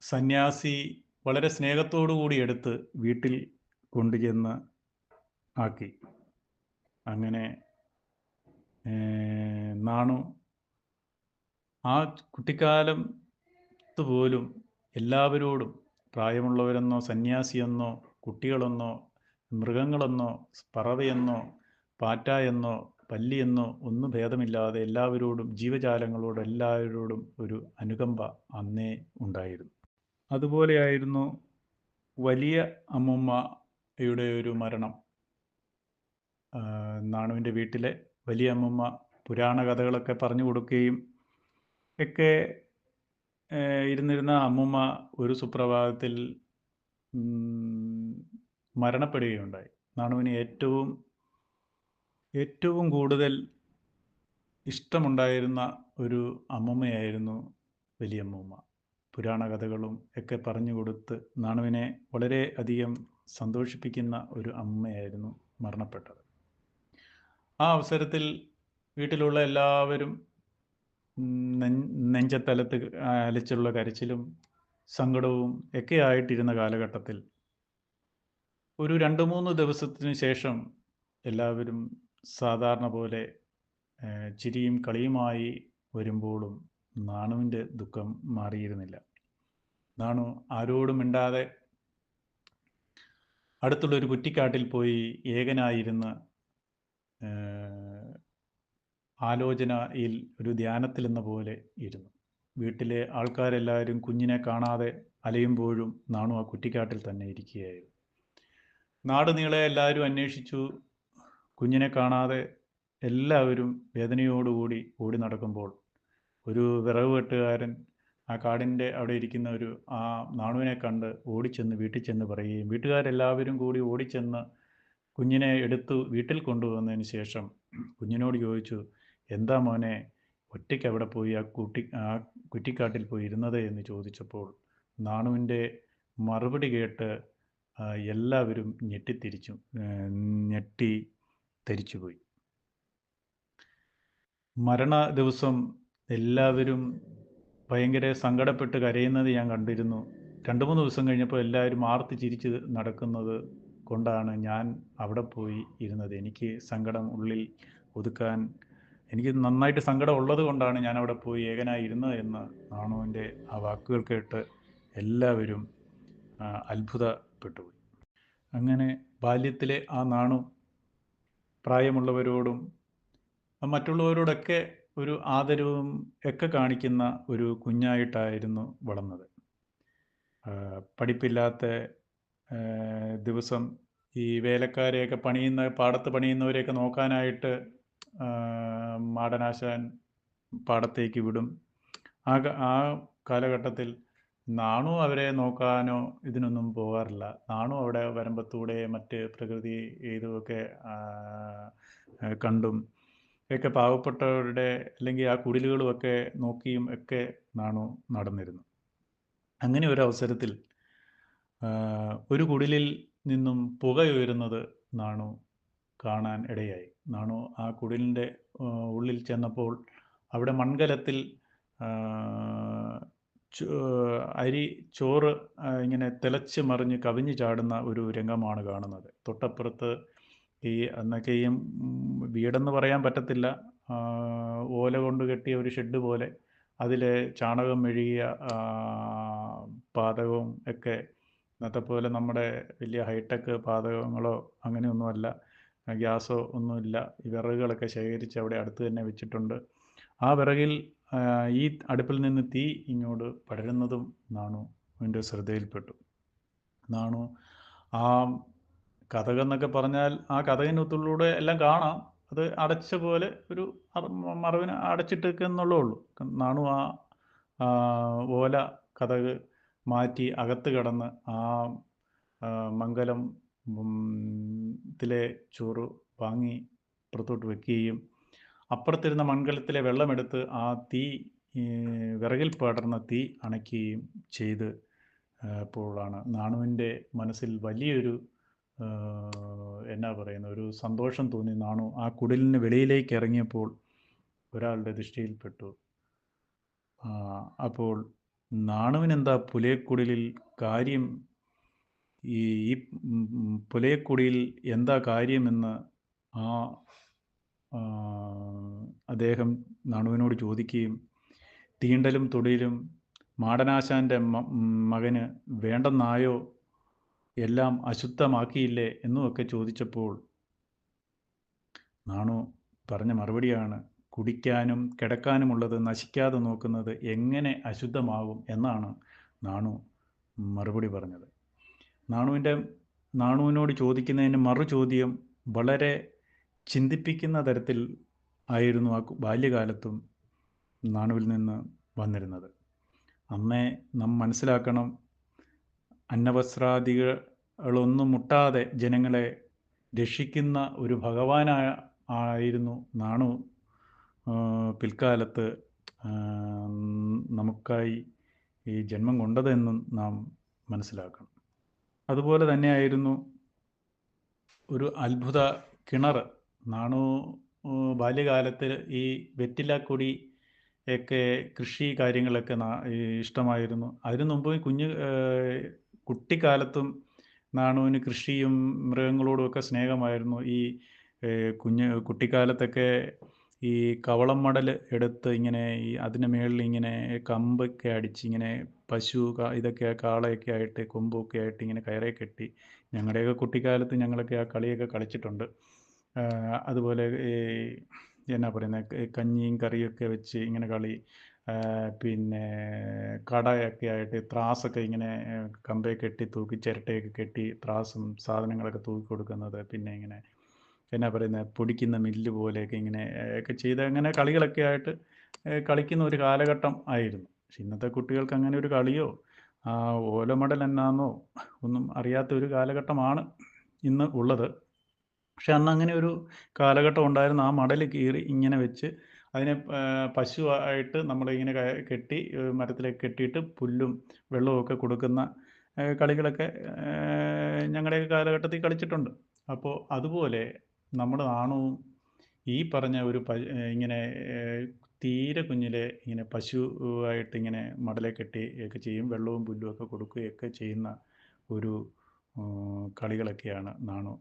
Speaker 1: സന്യാസി വളരെ സ്നേഹത്തോടു കൂടി എടുത്ത് വീട്ടിൽ കൊണ്ടുചെന്ന് ആക്കി. അങ്ങനെ നാണു ആ കുട്ടിക്കാലത്ത് പോലും എല്ലാവരോടും, പ്രായമുള്ളവരെന്നോ സന്യാസിയെന്നോ കുട്ടികളെന്നോ മൃഗങ്ങളെന്നോ പറവയെന്നോ പാറ്റയെന്നോ പല്ലിയെന്നോ ഒന്നും ഭേദമില്ലാതെ എല്ലാവരോടും, ജീവജാലങ്ങളോട് എല്ലാവരോടും ഒരു അനുകമ്പ അന്നേ ഉണ്ടായിരുന്നു. അതുപോലെയായിരുന്നു വലിയ അമ്മുമ്മയുടെ ഒരു മരണം. നാണുവിൻ്റെ വീട്ടിലെ വലിയ അമ്മുമ്മ പുരാണ കഥകളൊക്കെ പറഞ്ഞു കൊടുക്കുകയും ഒക്കെ ഇരുന്നിരുന്ന അമ്മുമ്മ ഒരു സുപ്രഭാതത്തിൽ മരണപ്പെടുകയുണ്ടായി. നാണുവിന് ഏറ്റവും കൂടുതൽ ഇഷ്ടമുണ്ടായിരുന്ന ഒരു അമ്മുമ്മയായിരുന്നു വലിയമ്മൂമ്മ. പുരാണ കഥകളും ഒക്കെ പറഞ്ഞു കൊടുത്ത് നാണുവിനെ വളരെ അധികം സന്തോഷിപ്പിക്കുന്ന ഒരു അമ്മയായിരുന്നു മരണപ്പെട്ടത്. ആ അവസരത്തിൽ വീട്ടിലുള്ള എല്ലാവരും നെഞ്ചത്തലത്ത് അലച്ചുള്ള കരച്ചിലും സങ്കടവും ഒക്കെ ആയിട്ടിരുന്ന കാലഘട്ടത്തിൽ ഒരു 2-3 ദിവസത്തിന് ശേഷം എല്ലാവരും സാധാരണ പോലെ ചിരിയും കളിയുമായി വരുമ്പോഴും നാണുവിൻ്റെ ദുഃഖം മാറിയിരുന്നില്ല. നാണു ആരോടും മിണ്ടാതെ അടുത്തുള്ളൊരു കുറ്റിക്കാട്ടിൽ പോയി ഏകനായിരുന്ന് ആലോചനയിൽ ഒരു ധ്യാനത്തിലെന്ന പോലെ ഇരുന്നു. വീട്ടിലെ ആൾക്കാരെല്ലാവരും കുഞ്ഞിനെ കാണാതെ അലയുമ്പോഴും നാണു ആ കുറ്റിക്കാട്ടിൽ തന്നെ ഇരിക്കുകയായിരുന്നു. നാട് നീളെ എല്ലാവരും അന്വേഷിച്ചു. കുഞ്ഞിനെ കാണാതെ എല്ലാവരും വേദനയോടുകൂടി ഓടി നടക്കുമ്പോൾ ഒരു വിറക് വെട്ടുകാരൻ ആ കാടിൻ്റെ അവിടെ ഇരിക്കുന്ന ആ നാണുവിനെ കണ്ട് ഓടിച്ചെന്ന് വീട്ടിൽ ചെന്ന് പറയുകയും വീട്ടുകാരെല്ലാവരും കൂടി ഓടിച്ചെന്ന് കുഞ്ഞിനെ എടുത്തു വീട്ടിൽ കൊണ്ടുവന്നതിന് ശേഷം കുഞ്ഞിനോട് ചോദിച്ചു, എന്താ മോനെ ഒറ്റയ്ക്ക് അവിടെ പോയി ആ കുറ്റിക്കാട്ടിൽ പോയി ഇരുന്നത് എന്ന് ചോദിച്ചപ്പോൾ നാണുവിൻ്റെ മറുപടി കേട്ട് എല്ലാവരും ഞെട്ടി ധരിച്ചുപോയി. മരണ ദിവസം എല്ലാവരും ഭയങ്കര സങ്കടപ്പെട്ട് കരയുന്നത് ഞാൻ കണ്ടിരുന്നു. 2-3 ദിവസം കഴിഞ്ഞപ്പോൾ എല്ലാവരും ആർത്ത് ചിരിച്ച് നടക്കുന്നത് കൊണ്ടാണ് ഞാൻ അവിടെ പോയി ഇരുന്നത്. എനിക്ക് സങ്കടം ഉള്ളിൽ ഒതുക്കാൻ എനിക്ക് നന്നായിട്ട് സങ്കടം ഉള്ളത് കൊണ്ടാണ് ഞാൻ അവിടെ പോയി ഏകനായി ഇരുന്നത് എന്ന് നാണുവിൻ്റെ ആ വാക്കുകൾ കേട്ട് എല്ലാവരും അത്ഭുതപ്പെട്ടുപോയി. അങ്ങനെ ബാല്യത്തിലെ ആ നാണു പ്രായമുള്ളവരോടും മറ്റുള്ളവരോടൊക്കെ ഒരു ആദരവും ഒക്കെ കാണിക്കുന്ന ഒരു കുഞ്ഞായിട്ടായിരുന്നു വളർന്നത്. പഠിപ്പില്ലാത്ത ദിവസം ഈ വേലക്കാരെയൊക്കെ പാടത്ത് പണിയുന്നവരെയൊക്കെ നോക്കാനായിട്ട് മാടനാശാൻ പാടത്തേക്ക് വിടും. ആ കാലഘട്ടത്തിൽ നാണു അവരെ നോക്കാനോ ഇതിനൊന്നും പോകാറില്ല. നാണു അവിടെ വരമ്പത്തൂടെ മറ്റ് പ്രകൃതി ഇതുമൊക്കെ കണ്ടും ഒക്കെ പാവപ്പെട്ടവരുടെ അല്ലെങ്കിൽ ആ കുടിലുകളുമൊക്കെ നോക്കിയും ഒക്കെ നാണു നടന്നിരുന്നു. അങ്ങനെ ഒരു അവസരത്തിൽ ഒരു കുടിലിൽ നിന്നും പുകയുയരുന്നത് നാണു കാണാൻ ഇടയായി. നാണു ആ കുടിലിൻ്റെ ഉള്ളിൽ ചെന്നപ്പോൾ അവിടെ മൺകലത്തിൽ ചോറ് ഇങ്ങനെ തിളച്ച് മറിഞ്ഞ് കവിഞ്ഞു ചാടുന്ന ഒരു രംഗമാണ് കാണുന്നത്. തൊട്ടപ്പുറത്ത് അന്നൊക്കെയും വീടെന്ന് പറയാൻ പറ്റത്തില്ല, ഓല കൊണ്ട് കെട്ടിയ ഒരു ഷെഡ് പോലെ അതിൽ ചാണകം മെഴുകിയ പാതകവും ഒക്കെ, ഇന്നത്തെ പോലെ നമ്മുടെ വലിയ ഹൈടെക് പാതകങ്ങളോ അങ്ങനെയൊന്നുമല്ല, ഗ്യാസോ ഒന്നുമില്ല. ഈ വിറകുകളൊക്കെ ശേഖരിച്ച് അവിടെ അടുത്ത് തന്നെ വെച്ചിട്ടുണ്ട്. ആ വിറകിൽ ഈ അടുപ്പിൽ നിന്ന് തീ ഇങ്ങോട്ട് പടരുന്നതും നാണുവിൻ്റെ ശ്രദ്ധയിൽപ്പെട്ടു. നാണു ആ കതകെന്നൊക്കെ പറഞ്ഞാൽ ആ കതകിനകത്തുള്ളൂടെ എല്ലാം കാണാം, അത് അടച്ച പോലെ ഒരു മറവിന് അടച്ചിട്ടേക്കെന്നുള്ളേ ഉള്ളൂ. നാണു ആ ഓല കതക് മാറ്റി അകത്ത് കിടന്ന് ആ മംഗലം ത്തിലെ ചോറ് വാങ്ങി പുറത്തോട്ട് വെക്കുകയും അപ്പുറത്തിരുന്ന മൺകലത്തിലെ വെള്ളമെടുത്ത് ആ തീ വിറകിൽ പടർന്ന തീ അണയ്ക്കുകയും ചെയ്ത് അപ്പോഴാണ് നാണുവിൻ്റെ മനസ്സിൽ വലിയൊരു എന്നാ പറയുന്ന ഒരു സന്തോഷം തോന്നി. നാണു ആ കുടിലിന് വെളിയിലേക്ക് ഇറങ്ങിയപ്പോൾ ഒരാളുടെ ദൃഷ്ടിയിൽപ്പെട്ടു. അപ്പോൾ നാണുവിനെന്താ പുലയക്കുടിലിൽ കാര്യം, ഈ പുലയക്കുടിയിൽ എന്താ കാര്യമെന്ന് ആ അദ്ദേഹം നാണുവിനോട് ചോദിക്കുകയും തീണ്ടലും തൊടിയിലും മാടനാശാൻ്റെ മകന് വേണ്ടെന്നായോ, എല്ലാം അശുദ്ധമാക്കിയില്ലേ എന്നുമൊക്കെ ചോദിച്ചപ്പോൾ നാണു പറഞ്ഞ മറുപടിയാണ്, കുടിക്കാനും കിടക്കാനുമുള്ളത് നശിക്കാതെ നോക്കുന്നത് എങ്ങനെ അശുദ്ധമാകും എന്നാണ് നാണു മറുപടി പറഞ്ഞത്. നാണുവിനോട് ചോദിക്കുന്നതിന് മറു ചോദ്യം വളരെ ചിന്തിപ്പിക്കുന്ന തരത്തിൽ ആയിരുന്നു ആ ബാല്യകാലത്തും നാണുവിൽ നിന്ന് വന്നിരുന്നത്. അമ്മേ, നാം മനസ്സിലാക്കണം, അന്നവസ്ത്രാദികളൊന്നും മുട്ടാതെ ജനങ്ങളെ രക്ഷിക്കുന്ന ഒരു ഭഗവാനായിരുന്നു നാണു പിൽക്കാലത്ത് നമുക്കായി ഈ ജന്മം കൊണ്ടതെന്നും നാം മനസ്സിലാക്കണം. അതുപോലെ തന്നെയായിരുന്നു ഒരു അത്ഭുത കിണർ. നാണു ബാല്യകാലത്ത് ഈ വെറ്റിലക്കൊടി ഒക്കെ കൃഷി കാര്യങ്ങളൊക്കെ ഇഷ്ടമായിരുന്നു. അതിനു മുമ്പ് കുട്ടിക്കാലത്തും നാണുവിന് കൃഷിയും മൃഗങ്ങളോടുമൊക്കെ സ്നേഹമായിരുന്നു. ഈ കുട്ടിക്കാലത്തൊക്കെ ഈ കവളം മടൽ എടുത്ത് ഇങ്ങനെ അതിന് മേളിൽ ഇങ്ങനെ കമ്പൊക്കെ അടിച്ച് ഇങ്ങനെ പശു ഇതൊക്കെ കാളയൊക്കെ ആയിട്ട് കൊമ്പൊക്കെ ആയിട്ട് ഇങ്ങനെ കയറേ കെട്ടി, ഞങ്ങളുടെയൊക്കെ കുട്ടിക്കാലത്ത് ഞങ്ങളൊക്കെ ആ കളിയൊക്കെ കളിച്ചിട്ടുണ്ട്. അതുപോലെ ഈ എന്നാ പറയുന്നത്, കഞ്ഞിയും കറിയൊക്കെ വെച്ച് ഇങ്ങനെ കളി, പിന്നെ കടയൊക്കെ ആയിട്ട് ത്രാസൊക്കെ ഇങ്ങനെ കമ്പേ കെട്ടി തൂക്കി ചിരട്ടയൊക്കെ കെട്ടി ത്രാസും സാധനങ്ങളൊക്കെ തൂക്കി കൊടുക്കുന്നത്, പിന്നെ ഇങ്ങനെ എന്നാ പറയുന്നത് പൊടിക്കുന്ന മില്ല് പോലെയൊക്കെ ഇങ്ങനെ ഒക്കെ ചെയ്ത് അങ്ങനെ കളികളൊക്കെ ആയിട്ട് കളിക്കുന്ന ഒരു കാലഘട്ടം ആയിരുന്നു. പക്ഷെ ഇന്നത്തെ കുട്ടികൾക്ക് അങ്ങനെ ഒരു കളിയോ ഓലമടൽ എന്നാന്നോ ഒന്നും അറിയാത്ത ഒരു കാലഘട്ടമാണ് ഇന്ന് ഉള്ളത്. പക്ഷെ അന്ന് അങ്ങനെ ഒരു കാലഘട്ടം ഉണ്ടായിരുന്നു. ആ മടൽ കീറി ഇങ്ങനെ വെച്ച് അതിനെ പശു ആയിട്ട് നമ്മളിങ്ങനെ കെട്ടി മരത്തിലേക്ക് കെട്ടിയിട്ട് പുല്ലും വെള്ളവും കൊടുക്കുന്ന കളികളൊക്കെ ഞങ്ങളുടെയൊക്കെ കാലഘട്ടത്തിൽ കളിച്ചിട്ടുണ്ട്. അപ്പോൾ അതുപോലെ നമ്മുടെ നാണുവും ഈ പറഞ്ഞ ഒരു ഇങ്ങനെ തീരെ കുഞ്ഞിലെ ഇങ്ങനെ പശു ആയിട്ട് ഇങ്ങനെ മടലെ കെട്ടി ഒക്കെ ചെയ്യും, വെള്ളവും പുല്ലും ഒക്കെ കൊടുക്കുകയൊക്കെ ചെയ്യുന്ന ഒരു കളികളൊക്കെയാണ് നാണു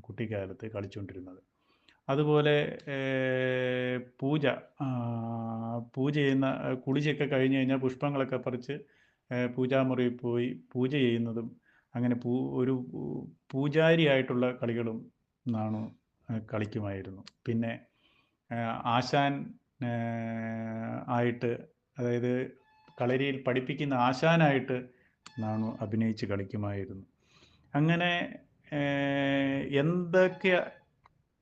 Speaker 1: കുട്ടിക്കാലത്ത് കളിച്ചുകൊണ്ടിരുന്നത്. അതുപോലെ പൂജ ചെയ്യുന്ന, കുളിച്ചൊക്കെ കഴിഞ്ഞ് കഴിഞ്ഞാൽ പുഷ്പങ്ങളൊക്കെ പറിച്ച് പൂജാമുറിയിൽ പോയി പൂജ ചെയ്യുന്നതും അങ്ങനെ ഒരു പൂജാരിയായിട്ടുള്ള കളികളും നാണു കളിക്കുമായിരുന്നു. പിന്നെ ആശാൻ ആയിട്ട്, അതായത് കളരിയിൽ പഠിപ്പിക്കുന്ന ആശാനായിട്ട് നാണു അഭിനയിച്ച് കളിക്കുമായിരുന്നു. അങ്ങനെ എന്തൊക്കെ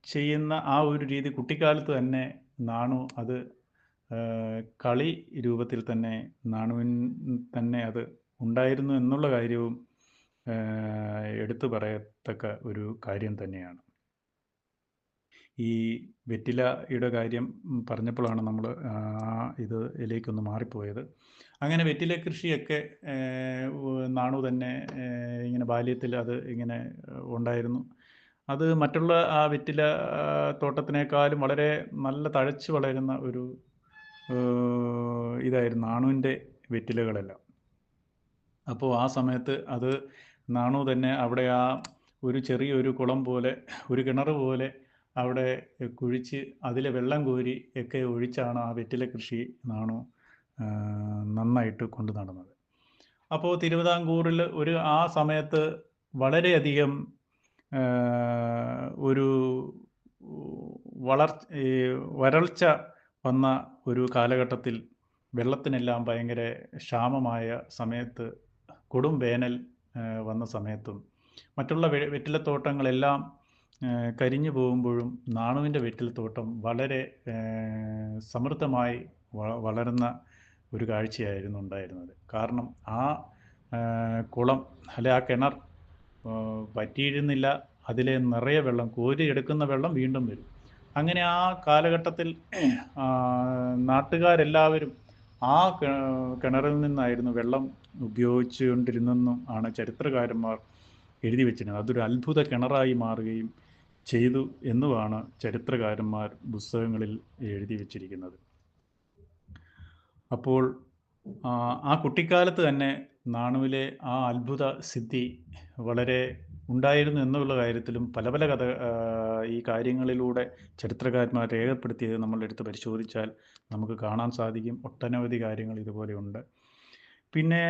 Speaker 1: ചെയ്യുന്ന ആ ഒരു രീതി കുട്ടിക്കാലത്ത് തന്നെ നാണു അത് കളി രൂപത്തിൽ തന്നെ നാണുവിൻ തന്നെ അത് ഉണ്ടായിരുന്നു എന്നുള്ള കാര്യവും എടുത്തു പറയത്തക്ക ഒരു കാര്യം തന്നെയാണ്. ഈ വെറ്റിലയുടെ കാര്യം പറഞ്ഞപ്പോഴാണ് നമ്മൾ ഇതിലേക്കൊന്ന് മാറിപ്പോയത്. അങ്ങനെ വെറ്റില കൃഷിയൊക്കെ നാണു തന്നെ ഇങ്ങനെ ബാല്യത്തിൽ അത് ഇങ്ങനെ ഉണ്ടായിരുന്നു. അത് മറ്റുള്ള ആ വെറ്റില തോട്ടത്തിനേക്കാളും വളരെ നല്ല തഴച്ച് വളരുന്ന ഒരു ഇതായിരുന്നു നാണുവിൻ്റെ വെറ്റിലകളെല്ലാം. അപ്പോൾ ആ സമയത്ത് അത് നാണു തന്നെ അവിടെ ആ ഒരു ചെറിയൊരു കുളം പോലെ, ഒരു കിണർ പോലെ അവിടെ കുഴിച്ച് അതിലെ വെള്ളം കോരി ഒക്കെ ഒഴിച്ചാണ് ആ വെറ്റില കൃഷി നാണു നന്നായിട്ട് കൊണ്ടു നടന്നത്. അപ്പോൾ തിരുവിതാംകൂറിൽ ആ സമയത്ത് വളരെയധികം ഒരു വരൾച്ച വന്ന ഒരു കാലഘട്ടത്തിൽ വെള്ളത്തിനെല്ലാം ഭയങ്കര ക്ഷാമമായ സമയത്ത്, കൊടും വേനൽ വന്ന സമയത്തും മറ്റുള്ള വെറ്റിലത്തോട്ടങ്ങളെല്ലാം കരിഞ്ഞു പോകുമ്പോഴും നാണുവിൻ്റെ വെറ്റിലത്തോട്ടം വളരെ സമൃദ്ധമായി വളരുന്ന ഒരു കാഴ്ചയായിരുന്നു ഉണ്ടായിരുന്നത്. കാരണം ആ കുളം അല്ലെ ആ കിണർ പറ്റിയിരുന്നില്ല. അതിലെ നിറയെ വെള്ളം കോരിയെടുക്കുന്ന വെള്ളം വീണ്ടും വരും. അങ്ങനെ ആ കാലഘട്ടത്തിൽ ആ, നാട്ടുകാരെല്ലാവരും ആ കിണറിൽ നിന്നായിരുന്നു വെള്ളം ഉപയോഗിച്ചുകൊണ്ടിരുന്നെന്നും ആണ് ചരിത്രകാരന്മാർ എഴുതി വെച്ചിരുന്നത്. അതൊരു അത്ഭുത കിണറായി മാറുകയും ചെയ്തു എന്നുമാണ് ചരിത്രകാരന്മാർ പുസ്തകങ്ങളിൽ എഴുതി വച്ചിരിക്കുന്നത്. അപ്പോൾ ആ കുട്ടിക്കാലത്ത് തന്നെ നാണുവിലെ ആ അത്ഭുത സിദ്ധി വളരെ ഉണ്ടായിരുന്നു എന്നുള്ള കാര്യത്തിലും പല പല ഈ കാര്യങ്ങളിലൂടെ ചരിത്രകാരന്മാർ രേഖപ്പെടുത്തിയത് നമ്മളെടുത്ത് പരിശോധിച്ചാൽ നമുക്ക് കാണാൻ സാധിക്കും. ഒട്ടനവധി കാര്യങ്ങൾ ഇതുപോലെയുണ്ട്. പിന്നെ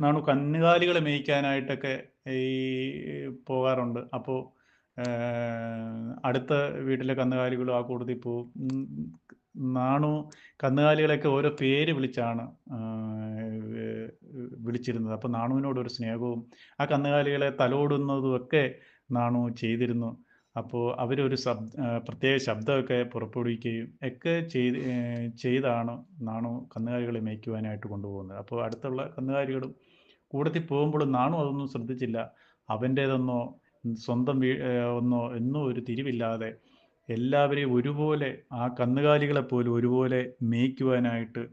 Speaker 1: നാണു കന്നുകാലികളെ മേയ്ക്കാനായിട്ടൊക്കെ ഈ പോകാറുണ്ട്. അപ്പോൾ അടുത്ത വീട്ടിലെ കന്നുകാലികളും ആ കൂട്ടത്തിൽ പോവും. നാണു കന്നുകാലികളെയൊക്കെ ഓരോ പേര് വിളിച്ചാണ് വിളിച്ചിരുന്നത്. അപ്പോൾ നാണുവിനോടൊരു സ്നേഹവും ആ കന്നുകാലികളെ തലോടുന്നതും ഒക്കെ നാണു ചെയ്തിരുന്നു. അപ്പോൾ അവരൊരു പ്രത്യേക ശബ്ദമൊക്കെ പുറപ്പെടുവിക്കുകയും ഒക്കെ ചെയ്താണ് നാണു കന്നുകാലികളെ മേയ്ക്കുവാനായിട്ട് കൊണ്ടുപോകുന്നത്. അപ്പോൾ അടുത്തുള്ള കന്നുകാലികളും കൂട്ടത്തിൽ പോകുമ്പോഴും നാണു അതൊന്നും ശ്രദ്ധിച്ചില്ല. അവൻ്റേതെന്നോ സ്വന്തം ഒന്നോ എന്നും ഒരു തിരിവില്ലാതെ എല്ലാവരെയും ഒരുപോലെ ആ കന്നുകാലികളെപ്പോലും ഒരുപോലെ മേയ്ക്കുവാനായിട്ട്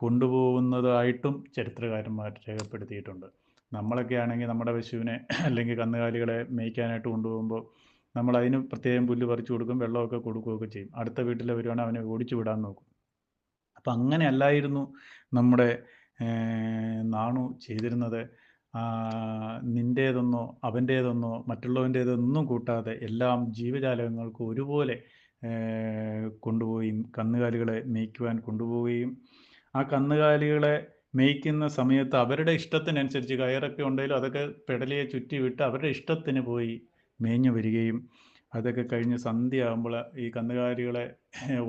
Speaker 1: കൊണ്ടുപോകുന്നതായിട്ടും ചരിത്രകാരന്മാർ രേഖപ്പെടുത്തിയിട്ടുണ്ട്. നമ്മളൊക്കെ ആണെങ്കിൽ നമ്മുടെ പശുവിനെ അല്ലെങ്കിൽ കന്നുകാലികളെ മേയ്ക്കാനായിട്ട് കൊണ്ടുപോകുമ്പോൾ നമ്മൾ അതിന് പ്രത്യേകം പുല്ല് പറിച്ചു കൊടുക്കും, വെള്ളമൊക്കെ കൊടുക്കുകയൊക്കെ ചെയ്യും. അടുത്ത വീട്ടിൽ വരുവാണെങ്കിൽ അവനെ ഓടിച്ചു വിടാൻ നോക്കും. അപ്പം അങ്ങനെ അല്ലായിരുന്നു നമ്മുടെ നാണു ചെയ്തിരുന്നത്. നിൻ്റേതെന്നോ അവൻ്റേതെന്നോ മറ്റുള്ളവൻ്റേതൊന്നും കൂട്ടാതെ എല്ലാം ജീവജാലങ്ങൾക്ക് ഒരുപോലെ കൊണ്ടുപോയി കന്നുകാലികളെ മേയ്ക്കുവാൻ കൊണ്ടുപോവുകയും ആ കന്നുകാലികളെ മേയ്ക്കുന്ന സമയത്ത് അവരുടെ ഇഷ്ടത്തിനനുസരിച്ച് കയറൊക്കെ ഉണ്ടെങ്കിലും അതൊക്കെ പെടലിയെ ചുറ്റി വിട്ട് അവരുടെ ഇഷ്ടത്തിന് പോയി മേഞ്ഞു വരികയും അതൊക്കെ കഴിഞ്ഞ് സന്ധ്യയാകുമ്പോൾ ഈ കന്നുകാലികളെ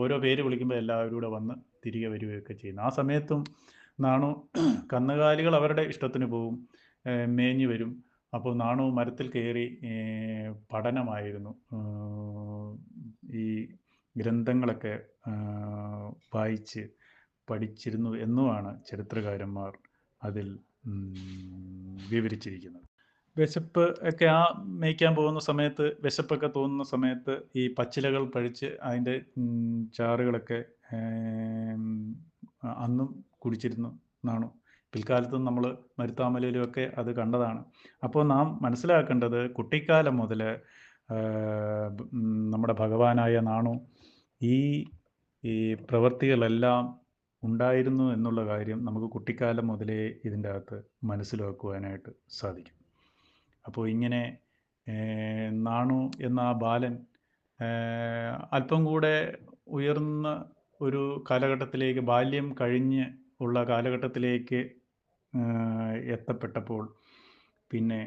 Speaker 1: ഓരോ പേര് വിളിക്കുമ്പോൾ എല്ലാവരും കൂടെ വന്ന് തിരികെ വരികയൊക്കെ ചെയ്യുന്നു. ആ സമയത്തും നാണു കന്നുകാലികൾ അവരുടെ ഇഷ്ടത്തിന് പോവും, മേഞ്ഞു വരും. അപ്പോൾ നാണു മരത്തിൽ കയറി പഠനമായിരുന്നു. ഈ ഗ്രന്ഥങ്ങളൊക്കെ വായിച്ച് പഠിച്ചിരുന്നു എന്നുമാണ് ചരിത്രകാരന്മാർ അതിൽ വിവരിച്ചിരിക്കുന്നത്. വിശപ്പ് ഒക്കെ ആ മേയ്ക്കാൻ പോകുന്ന സമയത്ത് വിശപ്പൊക്കെ തോന്നുന്ന സമയത്ത് ഈ പച്ചിലകൾ പഴിച്ച് അതിൻ്റെ ചാറുകളൊക്കെ അന്നും കുടിച്ചിരുന്നു നാണു. പിൽക്കാലത്തും നമ്മൾ മരുത്താമലയിലുമൊക്കെ അത് കണ്ടതാണ്. അപ്പോൾ നാം മനസ്സിലാക്കേണ്ടത് കുട്ടിക്കാലം മുതൽ നമ്മുടെ ഭഗവാനായ നാണു ഈ ഈ പ്രവൃത്തികളെല്ലാം ഉണ്ടായിരുന്നു എന്നുള്ള കാര്യം നമുക്ക് കുട്ടിക്കാലം മുതലേ ഇതിൻ്റെ അകത്ത് മനസ്സിലാക്കുവാനായിട്ട് സാധിക്കും. അപ്പോൾ ഇങ്ങനെ നാണു എന്ന ആ ബാലൻ അല്പം കൂടെ ഉയർന്ന ഒരു കാലഘട്ടത്തിലേക്ക്, ബാല്യം കഴിഞ്ഞ് ഉള്ള കാലഘട്ടത്തിലേക്ക് എത്തപ്പെട്ടപ്പോൾ പിന്നെ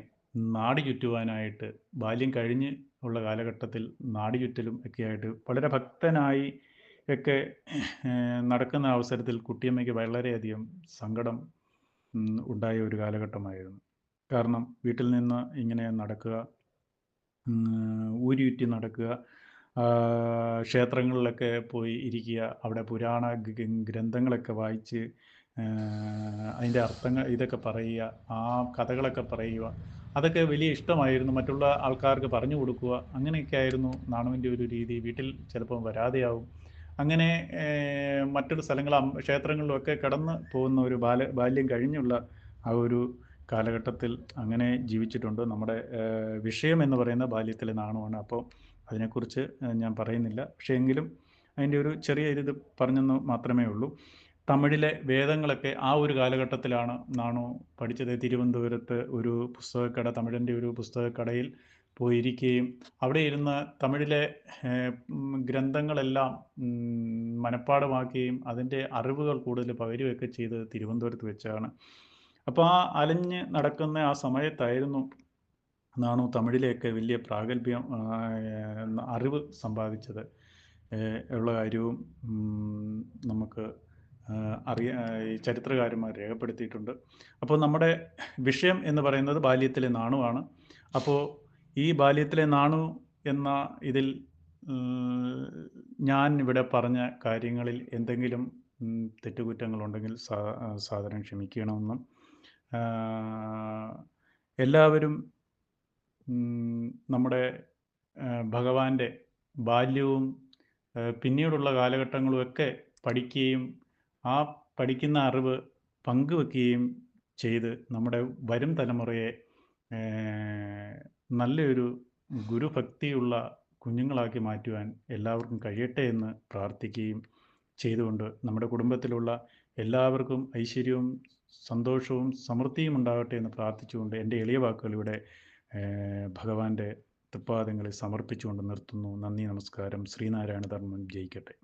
Speaker 1: നാട് ചുറ്റുവാനായിട്ട്, ബാല്യം കഴിഞ്ഞ് ഉള്ള കാലഘട്ടത്തിൽ നാട് ചുറ്റലും ഒക്കെ ആയിട്ട് വളരെ ഭക്തനായി ഒക്കെ നടക്കുന്ന അവസരത്തിൽ കുട്ടിയമ്മയ്ക്ക് വളരെയധികം സങ്കടം ഉണ്ടായ ഒരു കാലഘട്ടമായിരുന്നു. കാരണം വീട്ടിൽ നിന്ന് ഇങ്ങനെ നടക്കുക, ഊരി ചുറ്റി നടക്കുക, ക്ഷേത്രങ്ങളിലൊക്കെ പോയി ഇരിക്കുക, അവിടെ പുരാണ ഗ്രന്ഥങ്ങളൊക്കെ വായിച്ച് അതിൻ്റെ അർത്ഥങ്ങൾ ഇതൊക്കെ പറയുക, ആ കഥകളൊക്കെ പറയുക, അതൊക്കെ വലിയ ഇഷ്ടമായിരുന്നു. മറ്റുള്ള ആൾക്കാർക്ക് പറഞ്ഞു കൊടുക്കുക, അങ്ങനെയൊക്കെ ആയിരുന്നു നാണുവിൻ്റെ ഒരു രീതി. വീട്ടിൽ ചിലപ്പം വരാതെയാവും. അങ്ങനെ മറ്റൊരു സ്ഥലങ്ങൾ ക്ഷേത്രങ്ങളിലൊക്കെ കടന്ന് പോകുന്ന ഒരു ബാല്യം കഴിഞ്ഞുള്ള ആ ഒരു കാലഘട്ടത്തിൽ അങ്ങനെ ജീവിച്ചിട്ടുണ്ട്. നമ്മുടെ വിഷയം എന്ന് പറയുന്ന ബാല്യത്തിലെ നാണുവാണ്. അപ്പോൾ അതിനെക്കുറിച്ച് ഞാൻ പറയുന്നില്ല. പക്ഷേ എങ്കിലും അതിൻ്റെ ഒരു ചെറിയ ഇത് പറഞ്ഞെന്ന് മാത്രമേ ഉള്ളൂ. തമിഴിലെ വേദങ്ങളൊക്കെ ആ ഒരു കാലഘട്ടത്തിലാണ് നാണു പഠിച്ചത്. തിരുവനന്തപുരത്ത് ഒരു പുസ്തകക്കട, തമിഴിൻ്റെ ഒരു പുസ്തകക്കടയിൽ പോയിരിക്കുകയും അവിടെ ഇരുന്ന് തമിഴിലെ ഗ്രന്ഥങ്ങളെല്ലാം മനഃപ്പാഠമാക്കുകയും അതിൻ്റെ അറിവുകൾ കൂടുതൽ പകരുകയൊക്കെ ചെയ്തത് തിരുവനന്തപുരത്ത് വെച്ചാണ്. അപ്പോൾ ആ അലഞ്ഞ് നടക്കുന്ന ആ സമയത്തായിരുന്നു നാണു തമിഴിലെയൊക്കെ വലിയ പ്രാഗൽഭ്യം, അറിവ് സമ്പാദിച്ചത് ഉള്ള കാര്യവും നമുക്ക് ഈ ചരിത്രകാരന്മാർ രേഖപ്പെടുത്തിയിട്ടുണ്ട്. അപ്പോൾ നമ്മുടെ വിഷയം എന്ന് പറയുന്നത് ബാല്യത്തിലെ നാണുവാണ്. അപ്പോൾ ഈ ബാല്യത്തിലെ നാണു എന്ന ഇതിൽ ഞാൻ ഇവിടെ പറഞ്ഞ കാര്യങ്ങളിൽ എന്തെങ്കിലും തെറ്റുകുറ്റങ്ങളുണ്ടെങ്കിൽ സാദരം ക്ഷമിക്കണമെന്നും എല്ലാവരും നമ്മുടെ ഭഗവാന്റെ ബാല്യവും പിന്നീടുള്ള കാലഘട്ടങ്ങളുമൊക്കെ പഠിക്കുകയും ആ പഠിക്കുന്ന അറിവ് പങ്കുവെക്കുകയും ചെയ്ത് നമ്മുടെ വരും തലമുറയെ നല്ലൊരു ഗുരുഭക്തിയുള്ള കുഞ്ഞുങ്ങളാക്കി മാറ്റുവാൻ എല്ലാവർക്കും കഴിയട്ടെ എന്ന് പ്രാർത്ഥിക്കുകയും ചെയ്തുകൊണ്ട് നമ്മുടെ കുടുംബത്തിലുള്ള എല്ലാവർക്കും ഐശ്വര്യവും സന്തോഷവും സമൃദ്ധിയും ഉണ്ടാകട്ടെ എന്ന് പ്രാർത്ഥിച്ചുകൊണ്ട് എൻ്റെ എളിയ വാക്കുകൾ ഇവിടെ ഭഗവാന്റെ തൃപ്പാദങ്ങളിൽ സമർപ്പിച്ചുകൊണ്ട് നിർത്തുന്നു. നന്ദി, നമസ്കാരം. ശ്രീനാരായണ ധർമ്മം ജയിക്കട്ടെ.